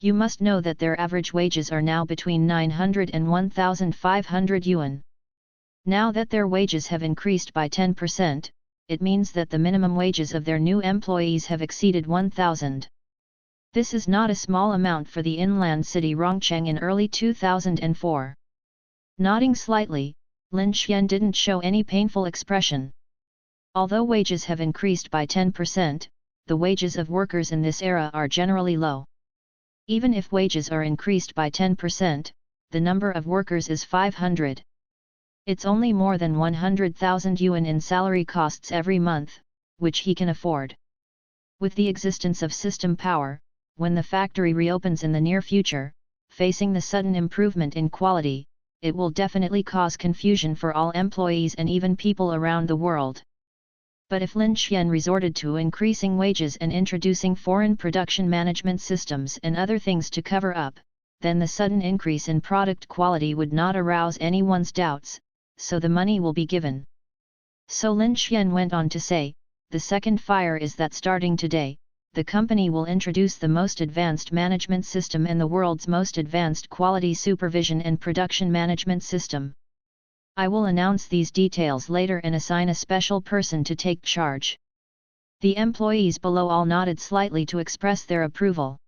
You must know that their average wages are now between 900 and 1,500 yuan. Now that their wages have increased by 10%, it means that the minimum wages of their new employees have exceeded 1,000. This is not a small amount for the inland city Rongcheng in early 2004. Nodding slightly, Lin Xian didn't show any painful expression. Although wages have increased by 10%, the wages of workers in this era are generally low. Even if wages are increased by 10%, the number of workers is 500. It's only more than 100,000 yuan in salary costs every month, which he can afford. With the existence of system power, when the factory reopens in the near future, facing the sudden improvement in quality, it will definitely cause confusion for all employees and even people around the world. But if Lin Xian resorted to increasing wages and introducing foreign production management systems and other things to cover up, then the sudden increase in product quality would not arouse anyone's doubts, so the money will be given. So Lin Xian went on to say, the second fire is that starting today, the company will introduce the most advanced management system and the world's most advanced quality supervision and production management system. I will announce these details later and assign a special person to take charge. The employees below all nodded slightly to express their approval.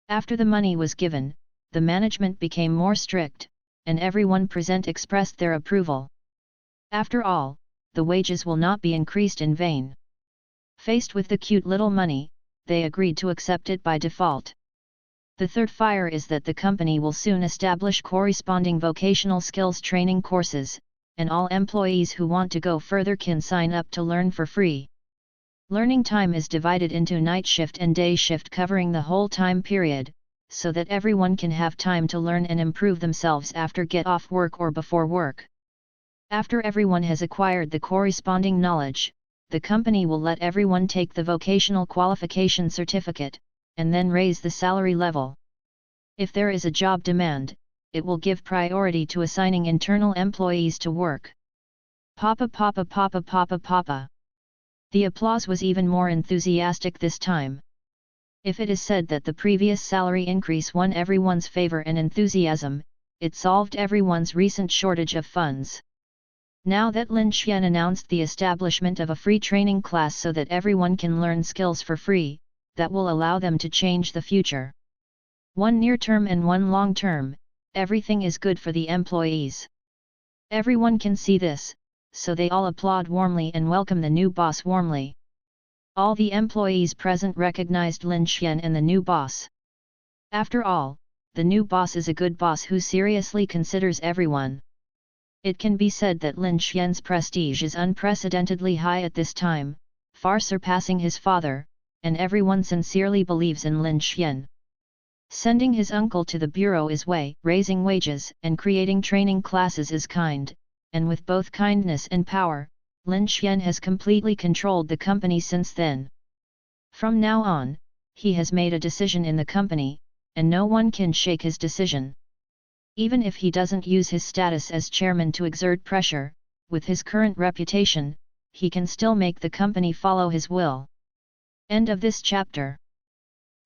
After the money was given, the management became more strict, and everyone present expressed their approval. After all, the wages will not be increased in vain. Faced with the cute little money, they agreed to accept it by default. The third fire is that the company will soon establish corresponding vocational skills training courses, and all employees who want to go further can sign up to learn for free. Learning time is divided into night shift and day shift covering the whole time period, so that everyone can have time to learn and improve themselves after get off work or before work. After everyone has acquired the corresponding knowledge, the company will let everyone take the vocational qualification certificate, and then raise the salary level. If there is a job demand, it will give priority to assigning internal employees to work. Papa papa papa papa papa. The applause was even more enthusiastic this time. If it is said that the previous salary increase won everyone's favor and enthusiasm, it solved everyone's recent shortage of funds. Now that Lin Xian announced the establishment of a free training class so that everyone can learn skills for free, that will allow them to change the future. One near term and one long term, everything is good for the employees. Everyone can see this, so they all applaud warmly and welcome the new boss warmly. All the employees present recognized Lin Xian and the new boss. After all, the new boss is a good boss who seriously considers everyone. It can be said that Lin Xian's prestige is unprecedentedly high at this time, far surpassing his father, and everyone sincerely believes in Lin Xian. Sending his uncle to the bureau is way, raising wages and creating training classes is kind, and with both kindness and power, Lin Xian has completely controlled the company since then. From now on, he has made a decision in the company, and no one can shake his decision. Even if he doesn't use his status as chairman to exert pressure, with his current reputation, he can still make the company follow his will. End of this chapter.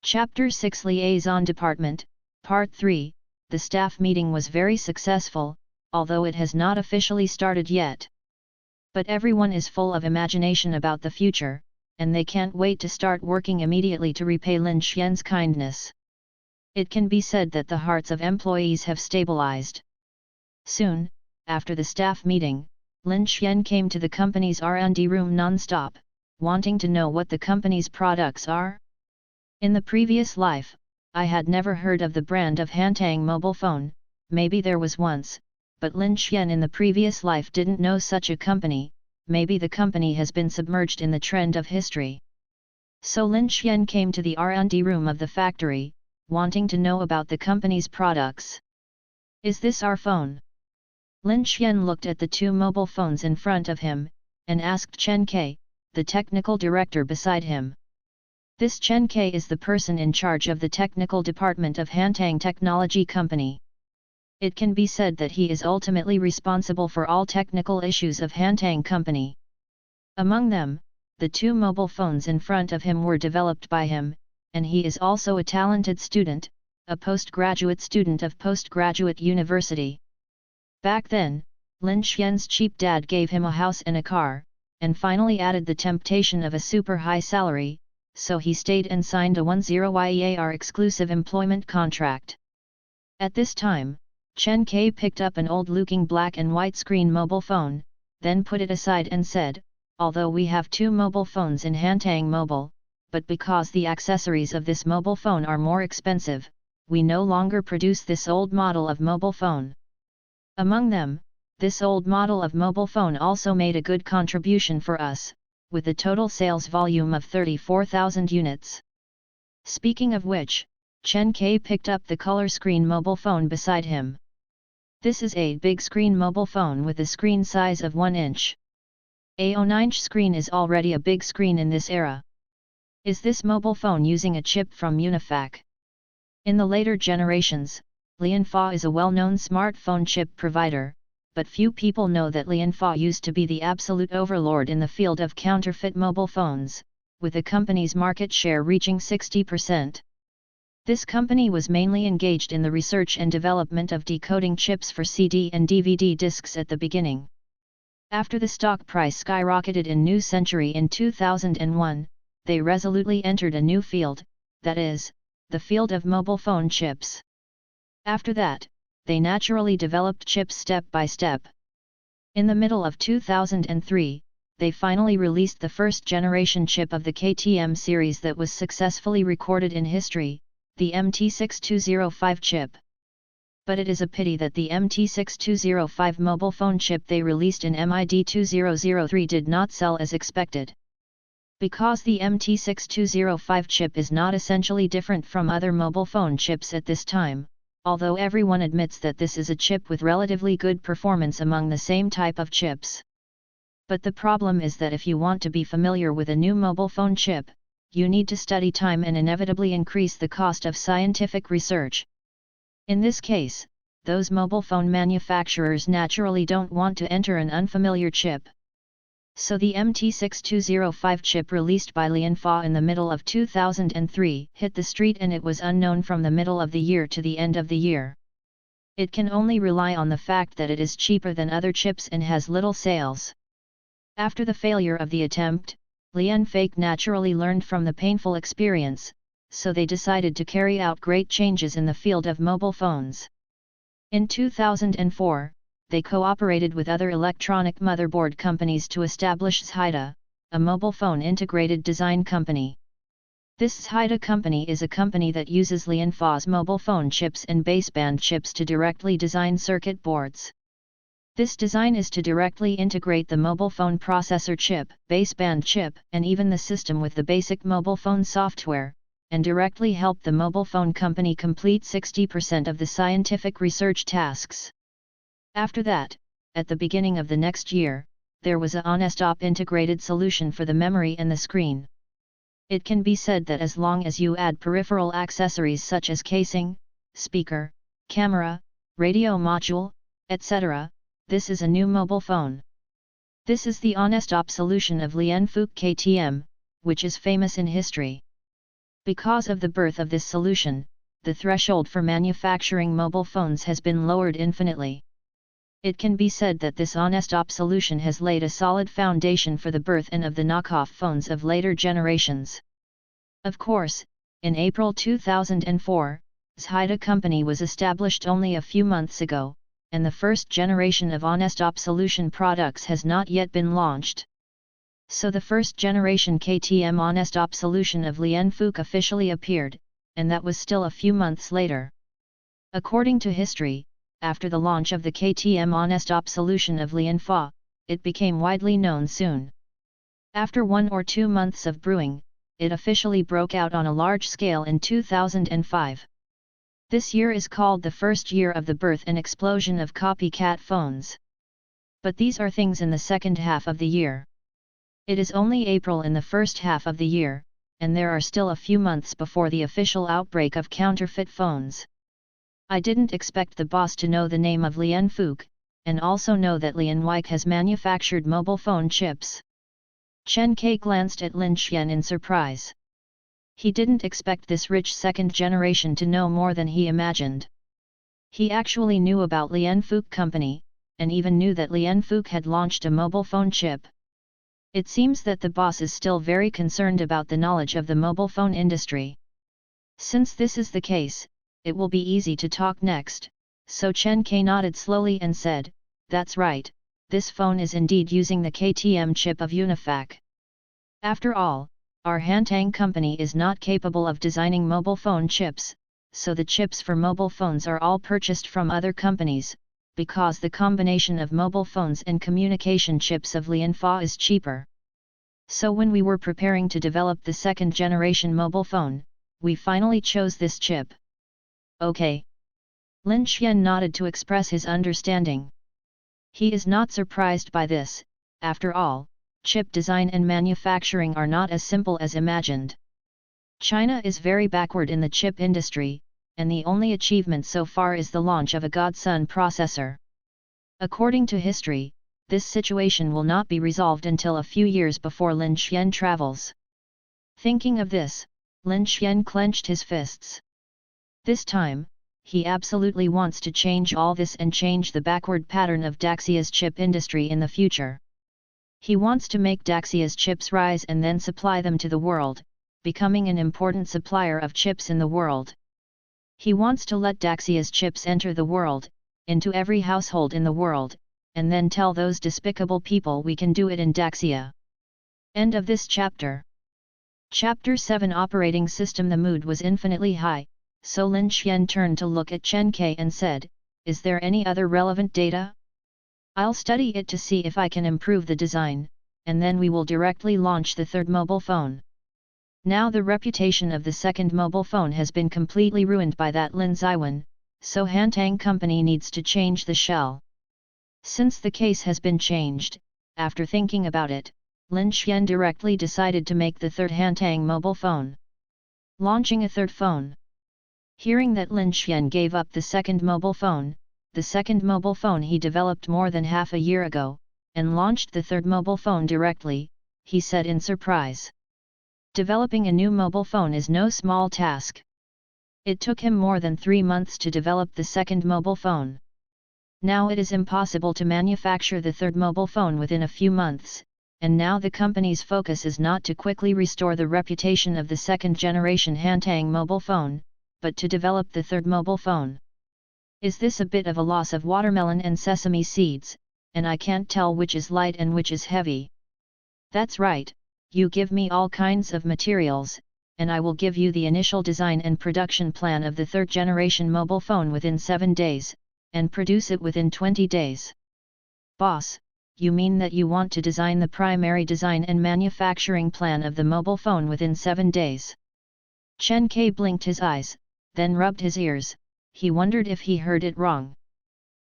Chapter 6 Liaison Department, Part 3. The staff meeting was very successful, although it has not officially started yet. But everyone is full of imagination about the future, and they can't wait to start working immediately to repay Lin Xian's kindness. It can be said that the hearts of employees have stabilized. Soon, after the staff meeting, Lin Xian came to the company's R&D room non-stop, wanting to know what the company's products are. In the previous life, I had never heard of the brand of Hantang mobile phone, maybe there was once, but Lin Xian in the previous life didn't know such a company, maybe the company has been submerged in the trend of history. So Lin Xian came to the R&D room of the factory, wanting to know about the company's products. Is this our phone? Lin Xian looked at the two mobile phones in front of him, and asked Chen Ke, the technical director beside him. This Chen Ke is the person in charge of the technical department of Hantang Technology Company. It can be said that he is ultimately responsible for all technical issues of Hantang Company. Among them, the two mobile phones in front of him were developed by him, and he is also a talented student, a postgraduate student of postgraduate university. Back then, Lin Xian's cheap dad gave him a house and a car, and finally added the temptation of a super high salary, so he stayed and signed a 10-year exclusive employment contract. At this time, Chen Ke picked up an old-looking black and white screen mobile phone, then put it aside and said, although we have two mobile phones in Hantang Mobile, but because the accessories of this mobile phone are more expensive, we no longer produce this old model of mobile phone. Among them, this old model of mobile phone also made a good contribution for us, with a total sales volume of 34,000 units. Speaking of which, Chen Ke picked up the color screen mobile phone beside him. This is a big screen mobile phone with a screen size of 1 inch. A 9-inch screen is already a big screen in this era. Is this mobile phone using a chip from Unifac? In the later generations, Lianfa is a well-known smartphone chip provider, but few people know that Lianfa used to be the absolute overlord in the field of counterfeit mobile phones, with the company's market share reaching 60%. This company was mainly engaged in the research and development of decoding chips for CD and DVD discs at the beginning. After the stock price skyrocketed in New Century in 2001, they resolutely entered a new field, that is, the field of mobile phone chips. After that, they naturally developed chips step by step. In the middle of 2003, they finally released the first generation chip of the KTM series that was successfully recorded in history, the MT6205 chip. But it is a pity that the MT6205 mobile phone chip they released in MID 2003 did not sell as expected. Because the MT6205 chip is not essentially different from other mobile phone chips at this time, although everyone admits that this is a chip with relatively good performance among the same type of chips. But the problem is that if you want to be familiar with a new mobile phone chip, you need to study time and inevitably increase the cost of scientific research. In this case, those mobile phone manufacturers naturally don't want to enter an unfamiliar chip. So the MT6205 chip released by Lianfa in the middle of 2003 hit the street, and it was unknown from the middle of the year to the end of the year. It can only rely on the fact that it is cheaper than other chips and has little sales. After the failure of the attempt, Lianfa naturally learned from the painful experience, so they decided to carry out great changes in the field of mobile phones. In 2004, they cooperated with other electronic motherboard companies to establish Shanzhai, a mobile phone integrated design company. This Shanzhai company is a company that uses Lianfa's mobile phone chips and baseband chips to directly design circuit boards. This design is to directly integrate the mobile phone processor chip, baseband chip, and even the system with the basic mobile phone software, and directly help the mobile phone company complete 60% of the scientific research tasks. After that, at the beginning of the next year, there was a on-stop integrated solution for the memory and the screen. It can be said that as long as you add peripheral accessories such as casing, speaker, camera, radio module, etc., this is a new mobile phone. This is the on-stop solution of Lianfa KTM, which is famous in history. Because of the birth of this solution, the threshold for manufacturing mobile phones has been lowered infinitely. It can be said that this on-stop solution has laid a solid foundation for the birth and of the knockoff phones of later generations. Of course, in April 2004, Shanzhai company was established only a few months ago, and the first generation of on-stop solution products has not yet been launched. So the first generation KTM on-stop solution of Lianfa officially appeared, and that was still a few months later. According to history, after the launch of the KTM on-stop solution of Lianfa, it became widely known soon. After 1 or 2 months of brewing, it officially broke out on a large scale in 2005. This year is called the first year of the birth and explosion of copycat phones. But these are things in the second half of the year. It is only April in the first half of the year, and there are still a few months before the official outbreak of counterfeit phones. I didn't expect the boss to know the name of Lianfa, and also know that Lianfa has manufactured mobile phone chips. Chen Ke glanced at Lin Xian in surprise. He didn't expect this rich second generation to know more than he imagined. He actually knew about Lianfa company, and even knew that Lianfa had launched a mobile phone chip. It seems that the boss is still very concerned about the knowledge of the mobile phone industry. Since this is the case, it will be easy to talk next, so Chen Ke nodded slowly and said, "That's right, this phone is indeed using the KTM chip of Unifac. After all, our Hantang company is not capable of designing mobile phone chips, so the chips for mobile phones are all purchased from other companies, because the combination of mobile phones and communication chips of Lianfa is cheaper. So when we were preparing to develop the second generation mobile phone, we finally chose this chip." Okay. Lin Xian nodded to express his understanding. He is not surprised by this. After all, chip design and manufacturing are not as simple as imagined. China is very backward in the chip industry, and the only achievement so far is the launch of a Godson processor. According to history, this situation will not be resolved until a few years before Lin Xian travels. Thinking of this, Lin Xian clenched his fists. This time, he absolutely wants to change all this and change the backward pattern of Daxia's chip industry in the future. He wants to make Daxia's chips rise and then supply them to the world, becoming an important supplier of chips in the world. He wants to let Daxia's chips enter the world, into every household in the world, and then tell those despicable people we can do it in Daxia. End of this chapter. Chapter 7 Operating System. The mood was infinitely high, so Lin Xian turned to look at Chen Kai and said, "Is there any other relevant data? I'll study it to see if I can improve the design, and then we will directly launch the third mobile phone." Now the reputation of the second mobile phone has been completely ruined by that Lin Ziwen, so Hantang Company needs to change the shell. Since the case has been changed, after thinking about it, Lin Xian directly decided to make the third Hantang mobile phone. Launching a third phone. Hearing that Lin Xian gave up the second mobile phone he developed more than half a year ago, and launched the third mobile phone directly, he said in surprise. Developing a new mobile phone is no small task. It took him more than 3 months to develop the second mobile phone. Now it is impossible to manufacture the third mobile phone within a few months, and now the company's focus is not to quickly restore the reputation of the second-generation Hantang mobile phone, but to develop the third mobile phone. Is this a bit of a loss of watermelon and sesame seeds, and I can't tell which is light and which is heavy? That's right, you give me all kinds of materials, and I will give you the initial design and production plan of the third-generation mobile phone within 7 days, and produce it within 20 days. Boss, you mean that you want to design the primary design and manufacturing plan of the mobile phone within 7 days? Chen Kai blinked his eyes, then rubbed his ears, he wondered if he heard it wrong.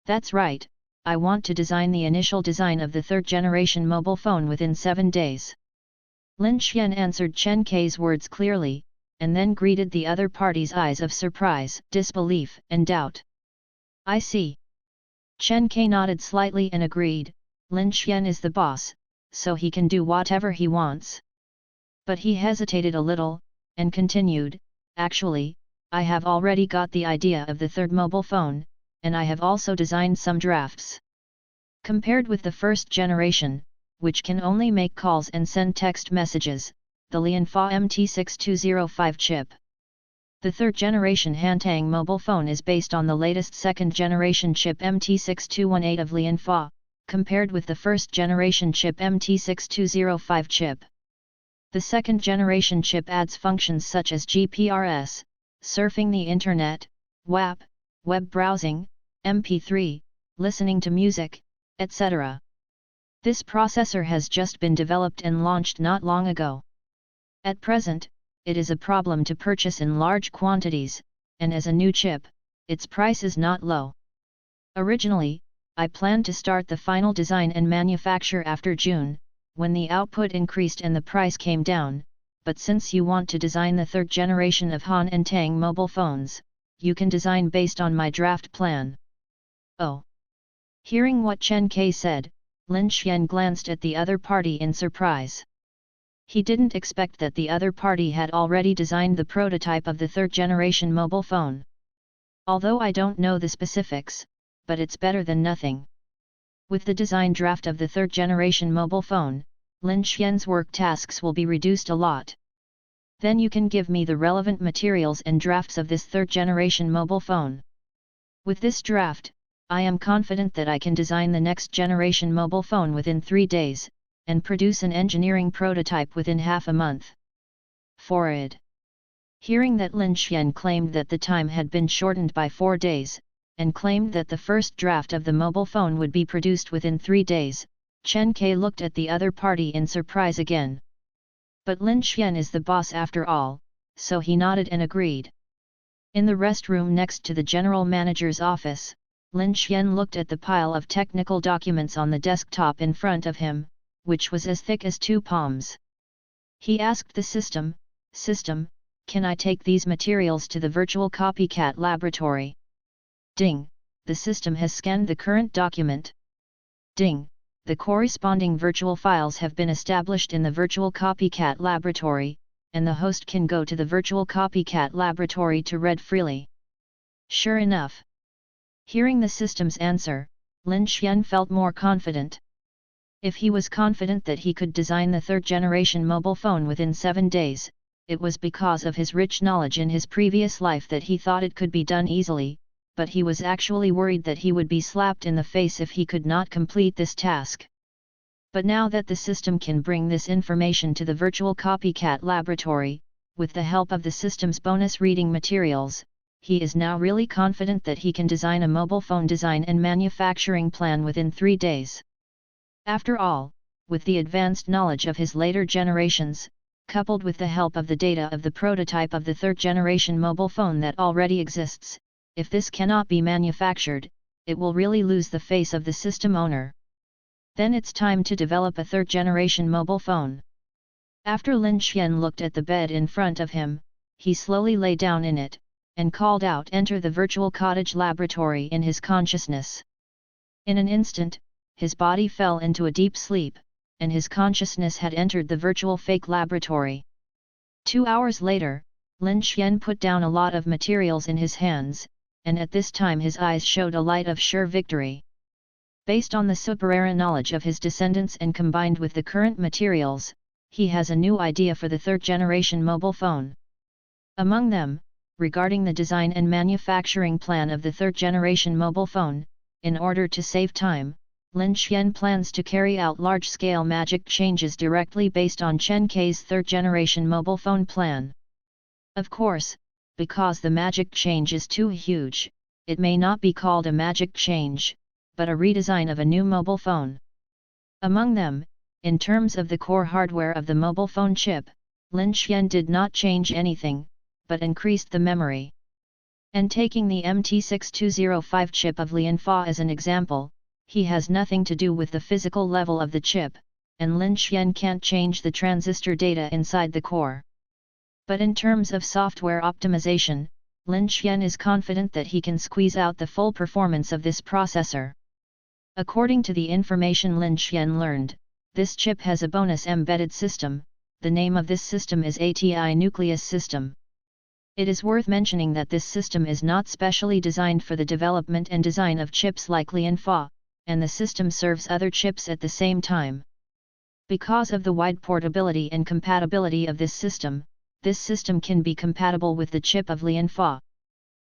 That's right, I want to design the initial design of the third-generation mobile phone within 7 days. Lin Xian answered Chen Kai's words clearly, and then greeted the other party's eyes of surprise, disbelief and doubt. I see. Chen Kai nodded slightly and agreed, Lin Xian is the boss, so he can do whatever he wants. But he hesitated a little, and continued, actually, I have already got the idea of the third mobile phone, and I have also designed some drafts. Compared with the first generation, which can only make calls and send text messages, the Lianfa MT6205 chip. The third-generation Hantang mobile phone is based on the latest second-generation chip MT6218 of Lianfa, compared with the first-generation chip MT6205 chip. The second-generation chip adds functions such as GPRS, surfing the internet, WAP, web browsing, MP3, listening to music, etc. This processor has just been developed and launched not long ago. At present, it is a problem to purchase in large quantities, and as a new chip, its price is not low. Originally, I planned to start the final design and manufacture after June, when the output increased and the price came down, but since you want to design the third generation of Han and Tang mobile phones, you can design based on my draft plan. Oh! Hearing what Chen Kai said, Lin Xian glanced at the other party in surprise. He didn't expect that the other party had already designed the prototype of the third generation mobile phone. Although I don't know the specifics, but it's better than nothing. With the design draft of the third generation mobile phone, Lin Xian's work tasks will be reduced a lot. Then you can give me the relevant materials and drafts of this third generation mobile phone. With this draft, I am confident that I can design the next generation mobile phone within 3 days, and produce an engineering prototype within half a month. Forward. Hearing that Lin Xian claimed that the time had been shortened by 4 days, and claimed that the first draft of the mobile phone would be produced within 3 days, Chen Kai looked at the other party in surprise again. But Lin Xian is the boss after all, so he nodded and agreed. In the restroom next to the general manager's office, Lin Xian looked at the pile of technical documents on the desktop in front of him, which was as thick as 2 palms. He asked the system, can I take these materials to the virtual copycat laboratory? Ding, the system has scanned the current document. Ding, the corresponding virtual files have been established in the virtual copycat laboratory, and the host can go to the virtual copycat laboratory to read freely. Sure enough. Hearing the system's answer, Lin Xian felt more confident. If he was confident that he could design the third generation mobile phone within 7 days, it was because of his rich knowledge in his previous life that he thought it could be done easily, but he was actually worried that he would be slapped in the face if he could not complete this task. But now that the system can bring this information to the virtual copycat laboratory, with the help of the system's bonus reading materials, he is now really confident that he can design a mobile phone design and manufacturing plan within 3 days. After all, with the advanced knowledge of his later generations, coupled with the help of the data of the prototype of the third-generation mobile phone that already exists, if this cannot be manufactured, it will really lose the face of the system owner. Then it's time to develop a third-generation mobile phone. After Lin Xian looked at the bed in front of him, he slowly lay down in it, and called out, "Enter the virtual cottage laboratory," in his consciousness. In an instant, his body fell into a deep sleep, and his consciousness had entered the virtual fake laboratory. 2 hours later, Lin Xian put down a lot of materials in his hands, and at this time his eyes showed a light of sure victory. Based on the super-era knowledge of his descendants and combined with the current materials, he has a new idea for the third-generation mobile phone. Among them, regarding the design and manufacturing plan of the third-generation mobile phone, in order to save time, Lin Xian plans to carry out large-scale magic changes directly based on Chen Kei's third-generation mobile phone plan. Of course, because the magic change is too huge, it may not be called a magic change, but a redesign of a new mobile phone. Among them, in terms of the core hardware of the mobile phone chip, Lin Xian did not change anything, but increased the memory. And taking the MT6205 chip of Lianfa as an example, he has nothing to do with the physical level of the chip, and Lin Xian can't change the transistor data inside the core. But in terms of software optimization, Lin Xian is confident that he can squeeze out the full performance of this processor. According to the information Lin Xian learned, this chip has a bonus embedded system. The name of this system is ATI Nucleus System. It is worth mentioning that this system is not specially designed for the development and design of chips like Lianfa, and the system serves other chips at the same time. Because of the wide portability and compatibility of this system can be compatible with the chip of Lianfa.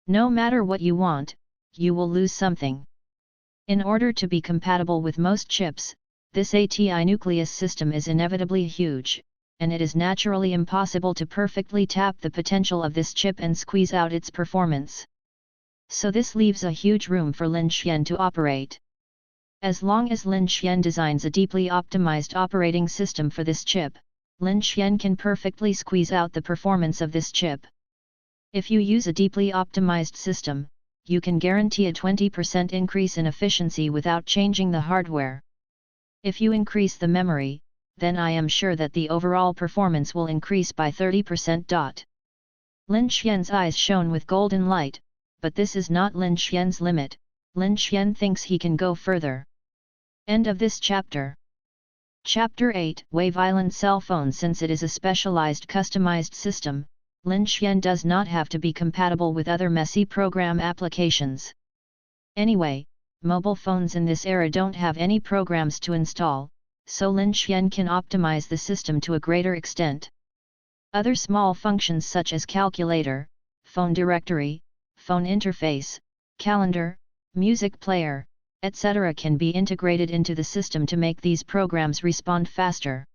No matter what you want, you will lose something. In order to be compatible with most chips, this ATI nucleus system is inevitably huge, and it is naturally impossible to perfectly tap the potential of this chip and squeeze out its performance. So this leaves a huge room for Lin Xian to operate. As long as Lin Xian designs a deeply optimized operating system for this chip, Lin Xian can perfectly squeeze out the performance of this chip. If you use a deeply optimized system, you can guarantee a 20% increase in efficiency without changing the hardware. If you increase the memory, then I am sure that the overall performance will increase by 30%. Lin Xian's eyes shone with golden light, but this is not Lin Xian's limit. Lin Xian thinks he can go further. End of this chapter. Chapter 8 Wave Island Cell Phone. Since it is a specialized customized system, Lin Xian does not have to be compatible with other messy program applications. Anyway, mobile phones in this era don't have any programs to install, so Lin Xian can optimize the system to a greater extent. Other small functions such as calculator, phone directory, phone interface, calendar, music player, etc. can be integrated into the system to make these programs respond faster.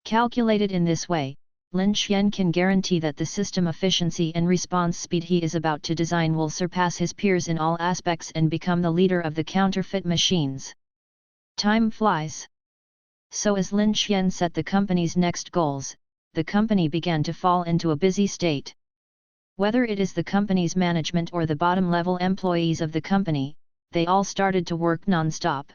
Calculated in this way, Lin Xian can guarantee that the system efficiency and response speed he is about to design will surpass his peers in all aspects and become the leader of the counterfeit machines. Time flies. So as Lin Xian set the company's next goals, the company began to fall into a busy state. Whether it is the company's management or the bottom-level employees of the company, they all started to work non-stop.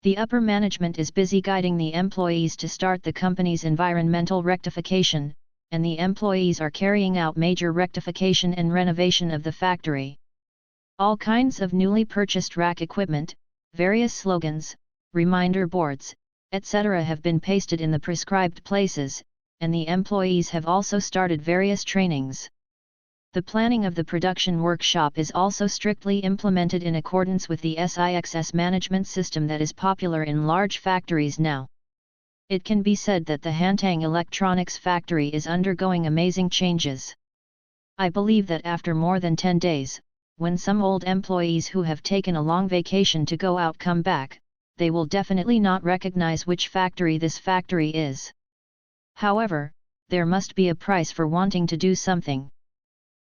The upper management is busy guiding the employees to start the company's environmental rectification, and the employees are carrying out major rectification and renovation of the factory. All kinds of newly purchased rack equipment, various slogans, reminder boards, etc. have been pasted in the prescribed places, and the employees have also started various trainings. The planning of the production workshop is also strictly implemented in accordance with the SIXS management system that is popular in large factories now. It can be said that the Hantang Electronics factory is undergoing amazing changes. I believe that after more than 10 days, when some old employees who have taken a long vacation to go out come back, they will definitely not recognize which factory this factory is. However, there must be a price for wanting to do something.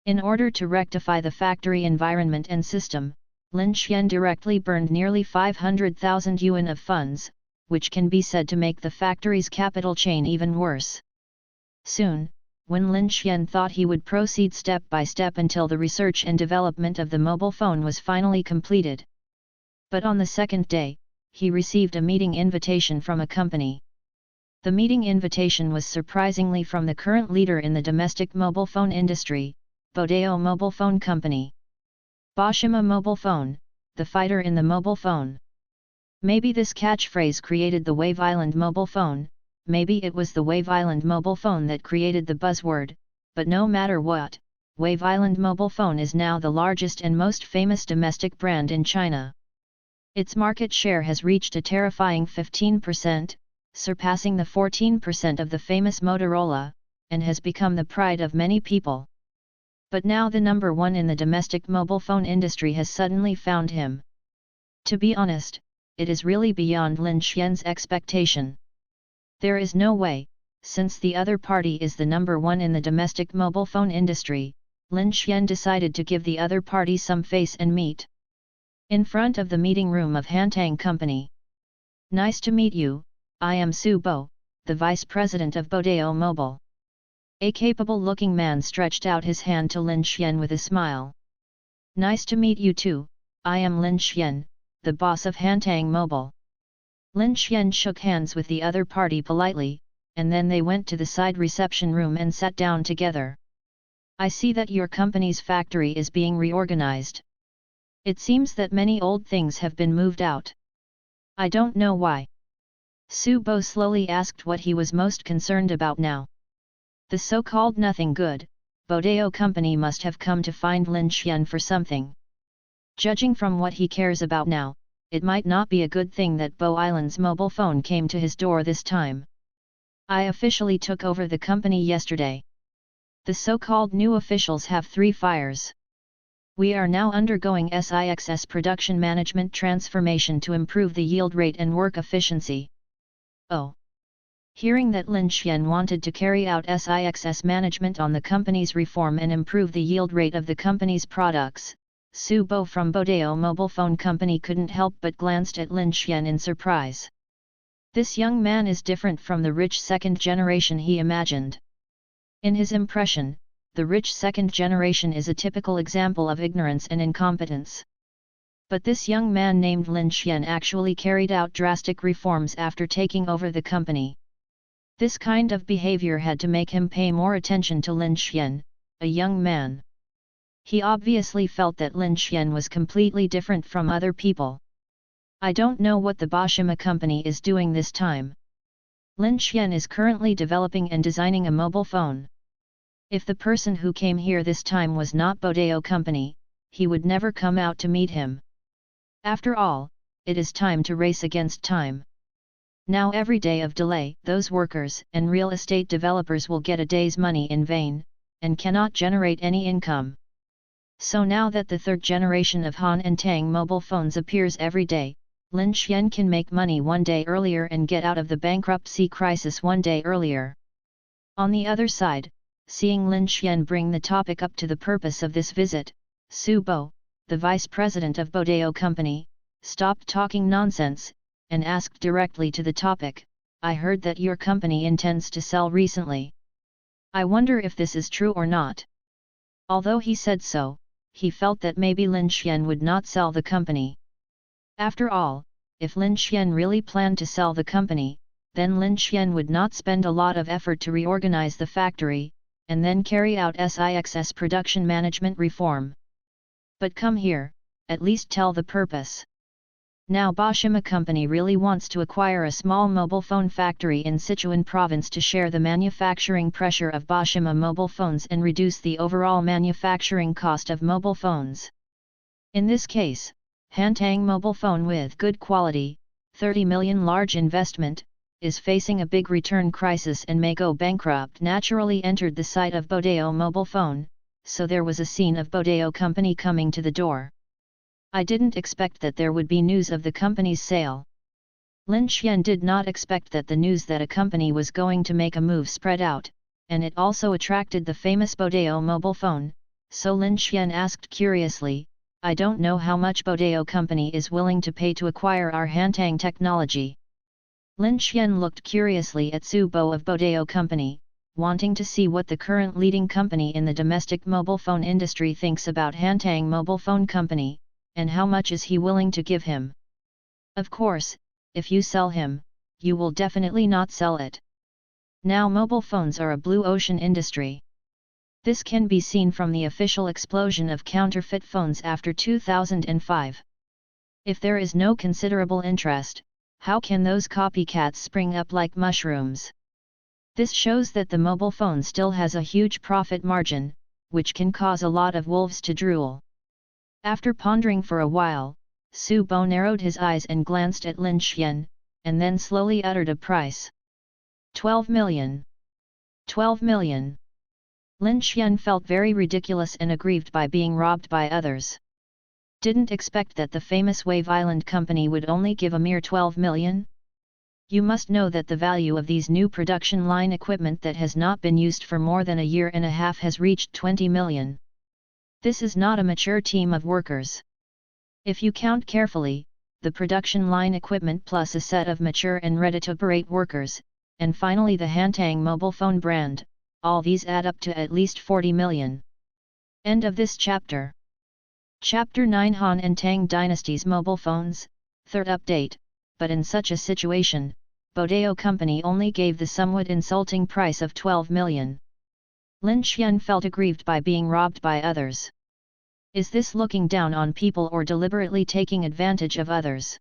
In order to rectify the factory environment and system, Lin Xian directly burned nearly 500,000 yuan of funds, which can be said to make the factory's capital chain even worse. Soon, when Lin Xian thought he would proceed step by step until the research and development of the mobile phone was finally completed. But on the second day, he received a meeting invitation from a company. The meeting invitation was surprisingly from the current leader in the domestic mobile phone industry, Bodeo Mobile Phone Company. Boshima Mobile Phone, the fighter in the mobile phone. Maybe this catchphrase created the Wave Island mobile phone, maybe it was the Wave Island mobile phone that created the buzzword, but no matter what, Wave Island mobile phone is now the largest and most famous domestic brand in China. Its market share has reached a terrifying 15%, surpassing the 14% of the famous Motorola, and has become the pride of many people. But now the number one in the domestic mobile phone industry has suddenly found him. To be honest, it is really beyond Lin Xian's expectation. There is no way, since the other party is the number one in the domestic mobile phone industry, Lin Xian decided to give the other party some face and meat. In front of the meeting room of Hantang Company. Nice to meet you, I am Su Bo, the Vice President of Bodeo Mobile. A capable-looking man stretched out his hand to Lin Xian with a smile. Nice to meet you too, I am Lin Xian, the boss of Hantang Mobile. Lin Xian shook hands with the other party politely, and then they went to the side reception room and sat down together. I see that your company's factory is being reorganized. It seems that many old things have been moved out. I don't know why. Su Bo slowly asked what he was most concerned about now. The so-called nothing good, Bodeo Company must have come to find Lin Xian for something. Judging from what he cares about now, it might not be a good thing that Bo Island's mobile phone came to his door this time. I officially took over the company yesterday. The so-called new officials have 3 fires. We are now undergoing SIXS production management transformation to improve the yield rate and work efficiency. Oh! Hearing that Lin Xian wanted to carry out SIXS management on the company's reform and improve the yield rate of the company's products, Su Bo from Bodeo Mobile Phone Company couldn't help but glanced at Lin Xian in surprise. This young man is different from the rich second generation he imagined. In his impression, the rich second generation is a typical example of ignorance and incompetence. But this young man named Lin Xian actually carried out drastic reforms after taking over the company. This kind of behavior had to make him pay more attention to Lin Xian, a young man. He obviously felt that Lin Xian was completely different from other people. I don't know what the Boshima company is doing this time. Lin Xian is currently developing and designing a mobile phone. If the person who came here this time was not Bodeo Company, he would never come out to meet him. After all, it is time to race against time. Now every day of delay, those workers and real estate developers will get a day's money in vain, and cannot generate any income. So now that the third generation of Han and Tang mobile phones appears every day, Lin Xian can make money one day earlier and get out of the bankruptcy crisis one day earlier. On the other side, seeing Lin Xian bring the topic up to the purpose of this visit, Su Bo, the vice president of Bodeo Company, stopped talking nonsense, and asked directly to the topic, I heard that your company intends to sell recently. I wonder if this is true or not. Although he said so, he felt that maybe Lin Xian would not sell the company. After all, if Lin Xian really planned to sell the company, then Lin Xian would not spend a lot of effort to reorganize the factory, and then carry out SIXS production management reform. But come here, at least tell the purpose. Now Boshima Company really wants to acquire a small mobile phone factory in Sichuan province to share the manufacturing pressure of Boshima mobile phones and reduce the overall manufacturing cost of mobile phones. In this case, Hantang mobile phone with good quality, 30 million large investment, is facing a big return crisis and may go bankrupt, naturally entered the site of Bodeo mobile phone, so there was a scene of Bodeo company coming to the door. I didn't expect that there would be news of the company's sale. Lin Xian did not expect that the news that a company was going to make a move spread out, and it also attracted the famous Bodeo mobile phone, so Lin Xian asked curiously, I don't know how much Bodeo company is willing to pay to acquire our Hantang technology. Lin Xian looked curiously at Su Bo of Bodeo company, wanting to see what the current leading company in the domestic mobile phone industry thinks about Hantang mobile phone company, and how much is he willing to give him. Of course, if you sell him, you will definitely not sell it. Now mobile phones are a blue ocean industry. This can be seen from the official explosion of counterfeit phones after 2005. If there is no considerable interest, how can those copycats spring up like mushrooms? This shows that the mobile phone still has a huge profit margin, which can cause a lot of wolves to drool. After pondering for a while, Su Bo narrowed his eyes and glanced at Lin Xian, and then slowly uttered a price. 12 million. 12 million. Lin Xian felt very ridiculous and aggrieved by being robbed by others. Didn't expect that the famous Wave Island company would only give a mere 12 million? You must know that the value of these new production line equipment that has not been used for more than a year and a half has reached 20 million. This is not a mature team of workers. If you count carefully, the production line equipment plus a set of mature and ready-to-operate workers, and finally the Hantang mobile phone brand, all these add up to at least 40 million. End of this chapter. Chapter 9 Han and Tang Dynasty's mobile phones, third update, but in such a situation, Bodeo company only gave the somewhat insulting price of 12 million. Lin Xian felt aggrieved by being robbed by others. Is this looking down on people or deliberately taking advantage of others?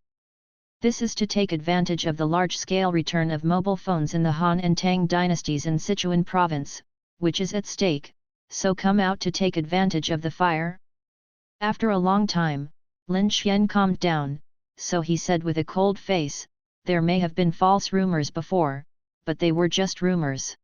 This is to take advantage of the large-scale return of mobile phones in the Han and Tang dynasties in Sichuan province, which is at stake, so come out to take advantage of the fire? After a long time, Lin Xian calmed down, so he said with a cold face, there may have been false rumors before, but they were just rumors.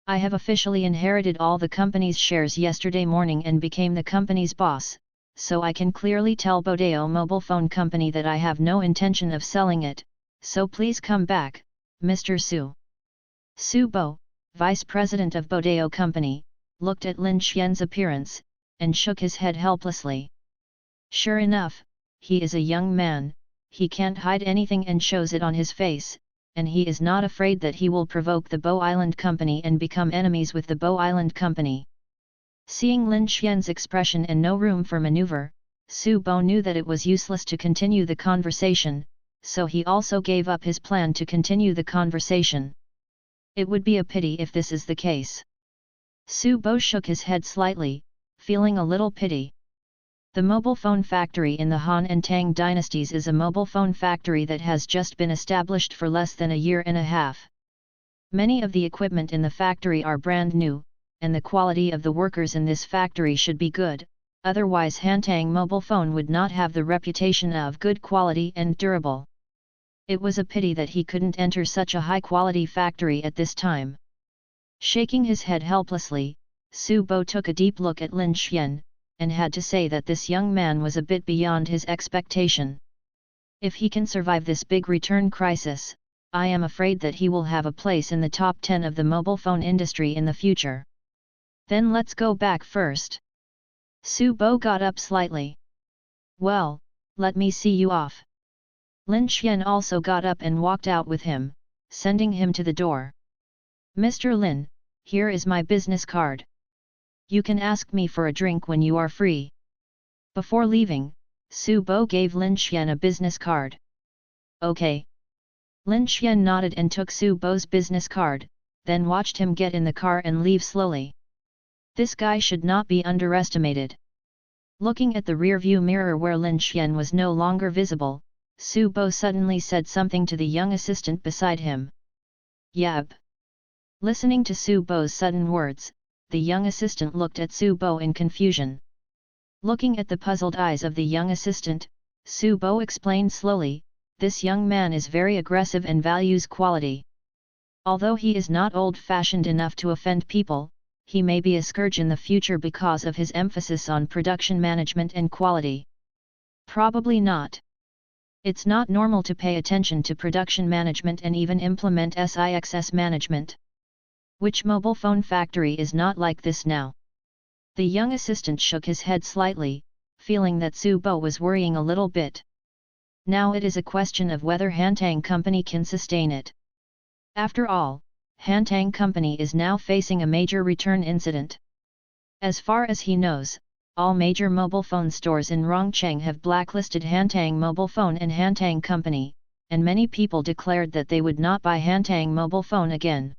I have officially inherited all the company's shares yesterday morning and became the company's boss, so I can clearly tell Bodeo Mobile Phone Company that I have no intention of selling it, so please come back, Mr. Su. Su Bo, vice president of Bodeo Company, looked at Lin Xian's appearance, and shook his head helplessly. Sure enough, he is a young man, he can't hide anything and shows it on his face, and he is not afraid that he will provoke the Bo Island Company and become enemies with the Bo Island Company. Seeing Lin Xian's expression and no room for maneuver, Su Bo knew that it was useless to continue the conversation, so he also gave up his plan to continue the conversation. It would be a pity if this is the case. Su Bo shook his head slightly, feeling a little pity. The mobile phone factory in the Han and Tang dynasties is a mobile phone factory that has just been established for less than a year and a half. Many of the equipment in the factory are brand new, and the quality of the workers in this factory should be good, otherwise Hantang mobile phone would not have the reputation of good quality and durable. It was a pity that he couldn't enter such a high-quality factory at this time. Shaking his head helplessly, Su Bo took a deep look at Lin Xian, and had to say that this young man was a bit beyond his expectation. If he can survive this big return crisis, I am afraid that he will have a place in the top 10 of the mobile phone industry in the future. Then let's go back first. Su Bo got up slightly. Well, let me see you off. Lin Xian also got up and walked out with him, sending him to the door. Mr. Lin, here is my business card. You can ask me for a drink when you are free. Before leaving, Su Bo gave Lin Xian a business card. Okay. Lin Xian nodded and took Su Bo's business card, then watched him get in the car and leave slowly. This guy should not be underestimated. Looking at the rear-view mirror where Lin Xian was no longer visible, Su Bo suddenly said something to the young assistant beside him. Yap. Listening to Su Bo's sudden words, the young assistant looked at Su Bo in confusion. Looking at the puzzled eyes of the young assistant, Su Bo explained slowly, this young man is very aggressive and values quality. Although he is not old-fashioned enough to offend people, he may be a scourge in the future because of his emphasis on production management and quality. Probably not. It's not normal to pay attention to production management and even implement SIXS management. Which mobile phone factory is not like this now? The young assistant shook his head slightly, feeling that Su Bo was worrying a little bit. Now it is a question of whether Hantang Company can sustain it. After all, Hantang Company is now facing a major return incident. As far as he knows, all major mobile phone stores in Rongcheng have blacklisted Hantang Mobile Phone and Hantang Company, and many people declared that they would not buy Hantang Mobile Phone again.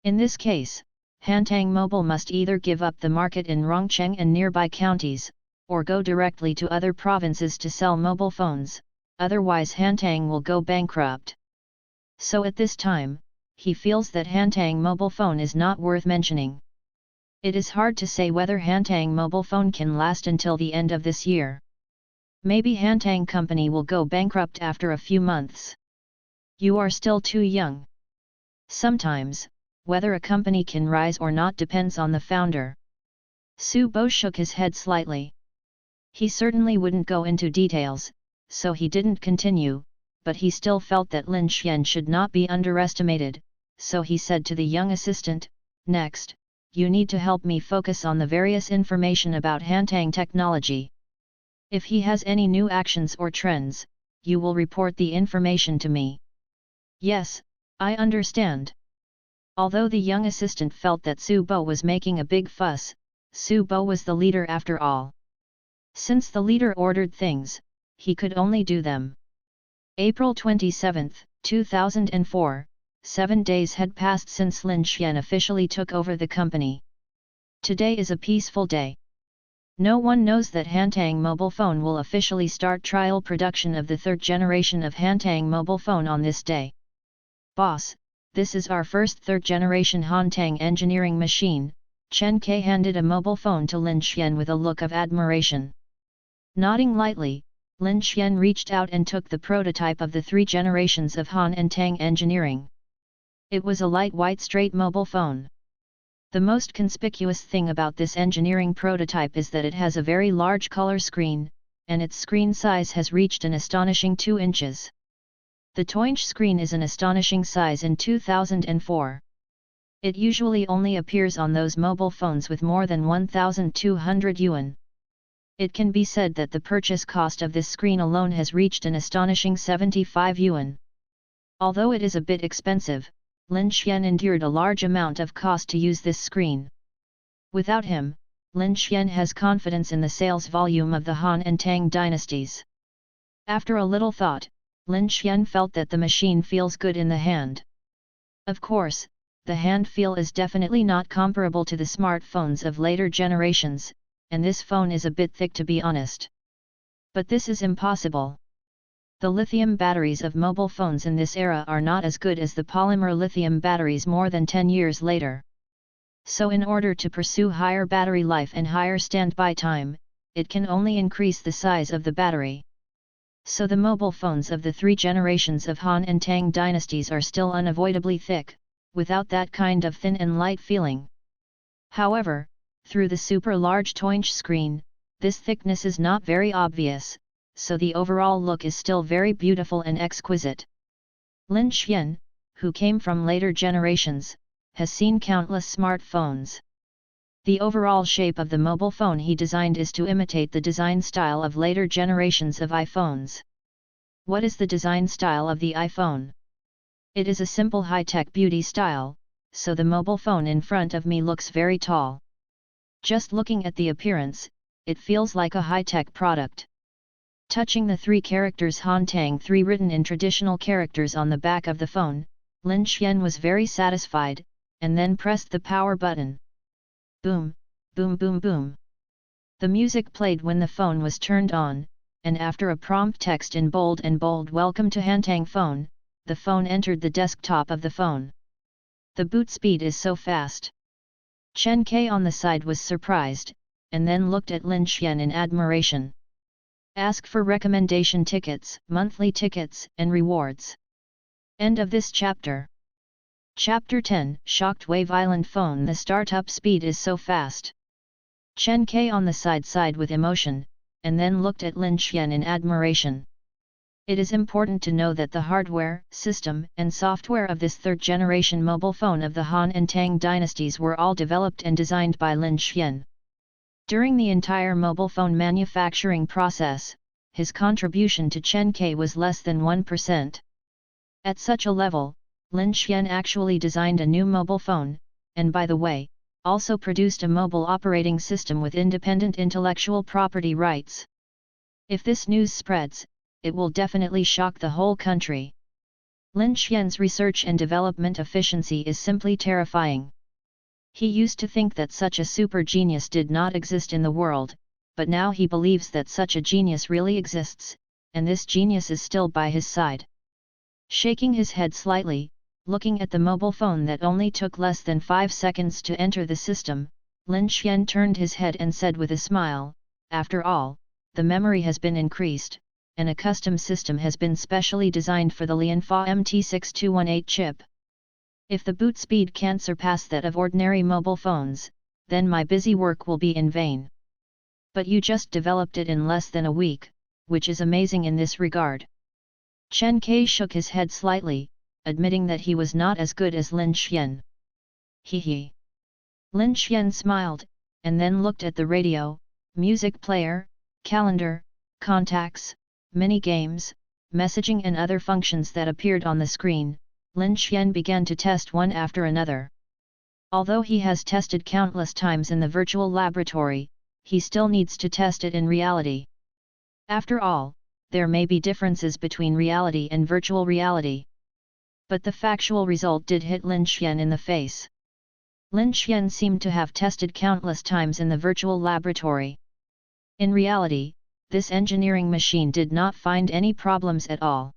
In this case, Hantang Mobile must either give up the market in Rongcheng and nearby counties, or go directly to other provinces to sell mobile phones, otherwise Hantang will go bankrupt. So at this time, he feels that Hantang Mobile Phone is not worth mentioning. It is hard to say whether Hantang Mobile Phone can last until the end of this year. Maybe Hantang Company will go bankrupt after a few months. You are still too young. Sometimes, whether a company can rise or not depends on the founder. Su Bo shook his head slightly. He certainly wouldn't go into details, so he didn't continue, but he still felt that Lin Xian should not be underestimated, so he said to the young assistant, "Next, you need to help me focus on the various information about Hantang technology. If he has any new actions or trends, you will report the information to me." "Yes, I understand." Although the young assistant felt that Su Bo was making a big fuss, Su Bo was the leader after all. Since the leader ordered things, he could only do them. April 27, 2004, 7 days had passed since Lin Xian officially took over the company. Today is a peaceful day. No one knows that Hantang Mobile Phone will officially start trial production of the third generation of Hantang Mobile Phone on this day. "Boss, this is our first third-generation Hantang engineering machine," Chen Ke handed a mobile phone to Lin Xian with a look of admiration. Nodding lightly, Lin Xian reached out and took the prototype of the 3 generations of Han and Tang engineering. It was a light white straight mobile phone. The most conspicuous thing about this engineering prototype is that it has a very large color screen, and its screen size has reached an astonishing 2 inches. The 2-inch screen is an astonishing size in 2004. It usually only appears on those mobile phones with more than 1,200 yuan. It can be said that the purchase cost of this screen alone has reached an astonishing 75 yuan. Although it is a bit expensive, Lin Xian endured a large amount of cost to use this screen. Without him, Lin Xian has confidence in the sales volume of the Han and Tang dynasties. After a little thought, Lin Xian felt that the machine feels good in the hand. Of course, the hand feel is definitely not comparable to the smartphones of later generations, and this phone is a bit thick to be honest. But this is impossible. The lithium batteries of mobile phones in this era are not as good as the polymer lithium batteries more than 10 years later. So in order to pursue higher battery life and higher standby time, it can only increase the size of the battery. So the mobile phones of the 3 generations of Han and Tang dynasties are still unavoidably thick, without that kind of thin and light feeling. However, through the super large 2-inch screen, this thickness is not very obvious, so the overall look is still very beautiful and exquisite. Lin Xian, who came from later generations, has seen countless smartphones. The overall shape of the mobile phone he designed is to imitate the design style of later generations of iPhones. What is the design style of the iPhone? It is a simple high-tech beauty style, so the mobile phone in front of me looks very tall. Just looking at the appearance, it feels like a high-tech product. Touching the 3 characters Hantang 3 written in traditional characters on the back of the phone, Lin Xian was very satisfied, and then pressed the power button. Boom, boom boom boom. The music played when the phone was turned on, and after a prompt text in bold "Welcome to Hantang Phone," the phone entered the desktop of the phone. The boot speed is so fast. Chen Ke on the side was surprised, and then looked at Lin Xian in admiration. Ask for recommendation tickets, monthly tickets, and rewards. End of this chapter. Chapter 10, Shocked Wave Island Phone. The startup speed is so fast. Chen Kai on the side with emotion, and then looked at Lin Xian in admiration. It is important to know that the hardware, system, and software of this third-generation mobile phone of the Han and Tang dynasties were all developed and designed by Lin Xian. During the entire mobile phone manufacturing process, his contribution to Chen Kai was less than 1%. At such a level, Lin Xian actually designed a new mobile phone, and by the way, also produced a mobile operating system with independent intellectual property rights. If this news spreads, it will definitely shock the whole country. Lin Xian's research and development efficiency is simply terrifying. He used to think that such a super genius did not exist in the world, but now he believes that such a genius really exists, and this genius is still by his side. Shaking his head slightly, looking at the mobile phone that only took less than 5 seconds to enter the system, Lin Xian turned his head and said with a smile, "After all, the memory has been increased, and a custom system has been specially designed for the Lianfa MT6218 chip. If the boot speed can't surpass that of ordinary mobile phones, then my busy work will be in vain. But you just developed it in less than a week, which is amazing in this regard." Chen Kai shook his head slightly, admitting that he was not as good as Lin Xian. He. Lin Xian smiled, and then looked at the radio, music player, calendar, contacts, mini-games, messaging and other functions that appeared on the screen. Lin Xian began to test one after another. Although he has tested countless times in the virtual laboratory, he still needs to test it in reality. After all, there may be differences between reality and virtual reality. But the factual result did hit Lin Xian in the face. Lin Xian seemed to have tested countless times in the virtual laboratory. In reality, this engineering machine did not find any problems at all.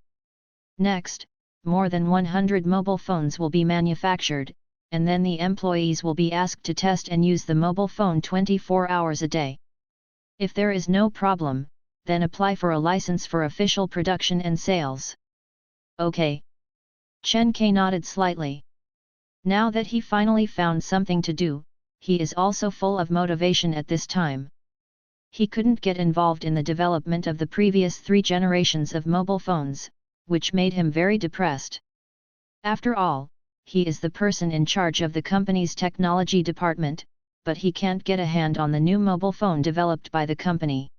Next, more than 100 mobile phones will be manufactured, and then the employees will be asked to test and use the mobile phone 24 hours a day. If there is no problem, then apply for a license for official production and sales. Okay. Chen Kai nodded slightly. Now that he finally found something to do, he is also full of motivation at this time. He couldn't get involved in the development of the previous 3 generations of mobile phones, which made him very depressed. After all, he is the person in charge of the company's technology department, but he can't get a hand on the new mobile phone developed by the company.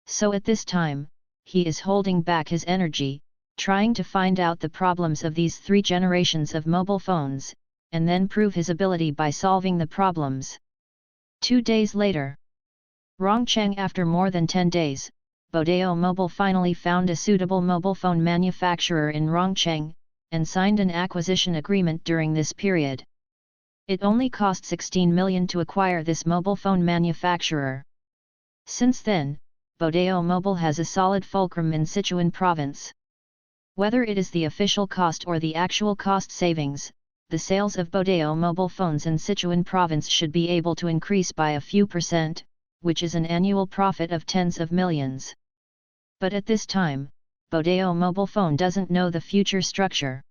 So at this time, he is holding back his energy, trying to find out the problems of these 3 generations of mobile phones, and then prove his ability by solving the problems. 2 days later. Rongcheng. After more than 10 days, Bodeo Mobile finally found a suitable mobile phone manufacturer in Rongcheng, and signed an acquisition agreement during this period. It only cost 16 million to acquire this mobile phone manufacturer. Since then, Bodeo Mobile has a solid fulcrum in Sichuan province. Whether it is the official cost or the actual cost savings, the sales of Bodeo Mobile phones in Sichuan province should be able to increase by a few %, which is an annual profit of tens of millions. But at this time, Bodeo Mobile Phone doesn't know the future structure.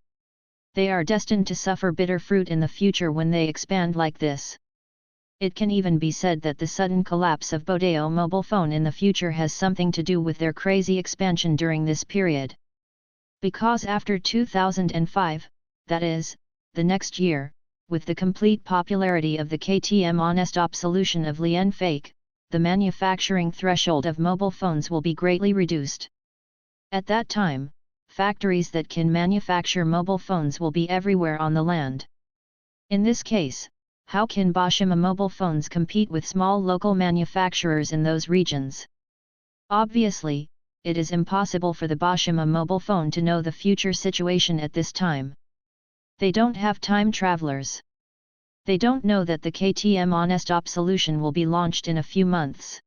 They are destined to suffer bitter fruit in the future when they expand like this. It can even be said that the sudden collapse of Bodeo Mobile Phone in the future has something to do with their crazy expansion during this period. Because after 2005, that is, the next year, with the complete popularity of the KTM on-stop solution of Lian Fake, the manufacturing threshold of mobile phones will be greatly reduced. At that time, factories that can manufacture mobile phones will be everywhere on the land. In this case, how can Boschima mobile phones compete with small local manufacturers in those regions? Obviously, it is impossible for the Boschima mobile phone to know the future situation at this time. They don't have time travelers. They don't know that the KTM on-stop solution will be launched in a few months.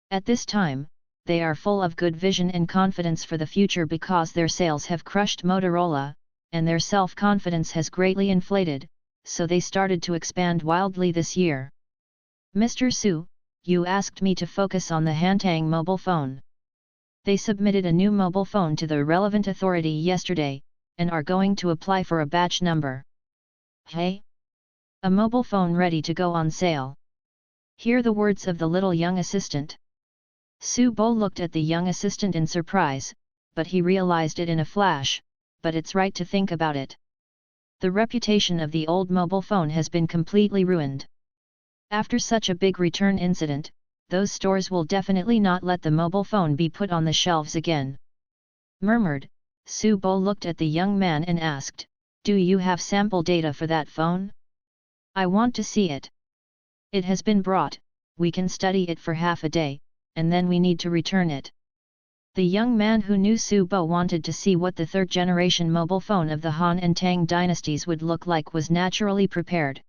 At this time, they are full of good vision and confidence for the future because their sales have crushed Motorola, and their self-confidence has greatly inflated, so they started to expand wildly this year. Mr. Su, you asked me to focus on the Hantang mobile phone. They submitted a new mobile phone to the relevant authority yesterday, and are going to apply for a batch number. Hey! A mobile phone ready to go on sale. Hear the words of the little young assistant. Su Bo looked at the young assistant in surprise, but he realized it in a flash, but it's right to think about it. The reputation of the old mobile phone has been completely ruined. After such a big return incident, those stores will definitely not let the mobile phone be put on the shelves again. Murmured, Su Bo looked at the young man and asked, "Do you have sample data for that phone? I want to see it." "It has been brought, we can study it for half a day, and then we need to return it." The young man who knew Su Bo wanted to see what the third-generation mobile phone of the Han and Tang dynasties would look like was naturally prepared.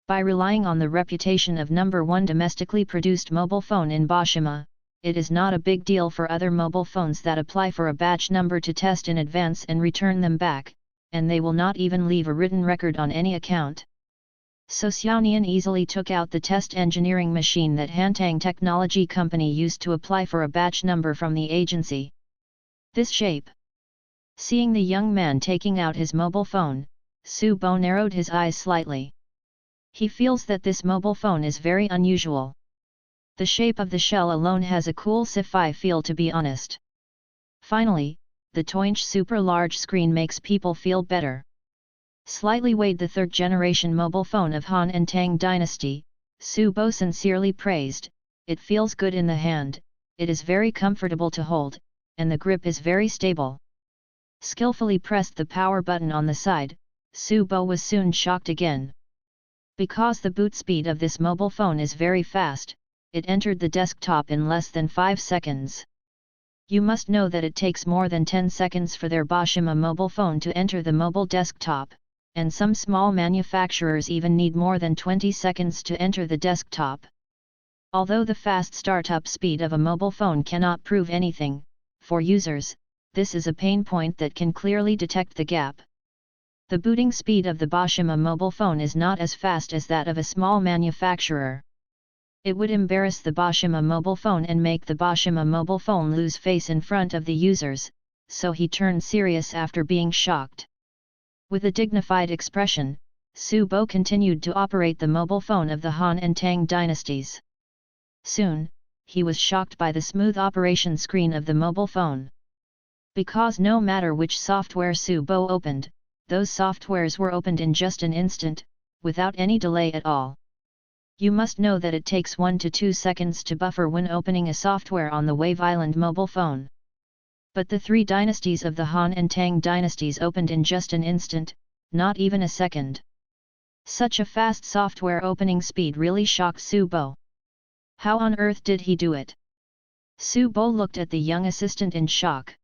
By relying on the reputation of number one domestically produced mobile phone in Bashima, it is not a big deal for other mobile phones that apply for a batch number to test in advance and return them back, and they will not even leave a written record on any account. So Xiaonian easily took out the test engineering machine that Hantang Technology Company used to apply for a batch number from the agency. This shape. Seeing the young man taking out his mobile phone, Su Bo narrowed his eyes slightly. He feels that this mobile phone is very unusual. The shape of the shell alone has a cool sci-fi feel, to be honest. Finally, the 2-inch super large screen makes people feel better. Slightly weighed the third-generation mobile phone of Han and Tang dynasty, Su Bo sincerely praised, "It feels good in the hand, it is very comfortable to hold, and the grip is very stable." Skillfully pressed the power button on the side, Su Bo was soon shocked again. Because the boot speed of this mobile phone is very fast, it entered the desktop in less than 5 seconds. You must know that it takes more than 10 seconds for their Bashima mobile phone to enter the mobile desktop, and some small manufacturers even need more than 20 seconds to enter the desktop. Although the fast startup speed of a mobile phone cannot prove anything, for users, this is a pain point that can clearly detect the gap. The booting speed of the Bashima mobile phone is not as fast as that of a small manufacturer. It would embarrass the Bashima mobile phone and make the Bashima mobile phone lose face in front of the users, so he turned serious after being shocked. With a dignified expression, Su Bo continued to operate the mobile phone of the Han and Tang dynasties. Soon, he was shocked by the smooth operation screen of the mobile phone. Because no matter which software Su Bo opened, those softwares were opened in just an instant, without any delay at all. You must know that it takes 1 to 2 seconds to buffer when opening a software on the Wave Island mobile phone. But the 3 dynasties of the Han and Tang dynasties opened in just an instant, not even a second. Such a fast software opening speed really shocked Su Bo. How on earth did he do it? Su Bo looked at the young assistant in shock.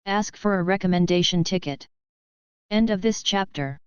Ask for a recommendation ticket. End of this chapter.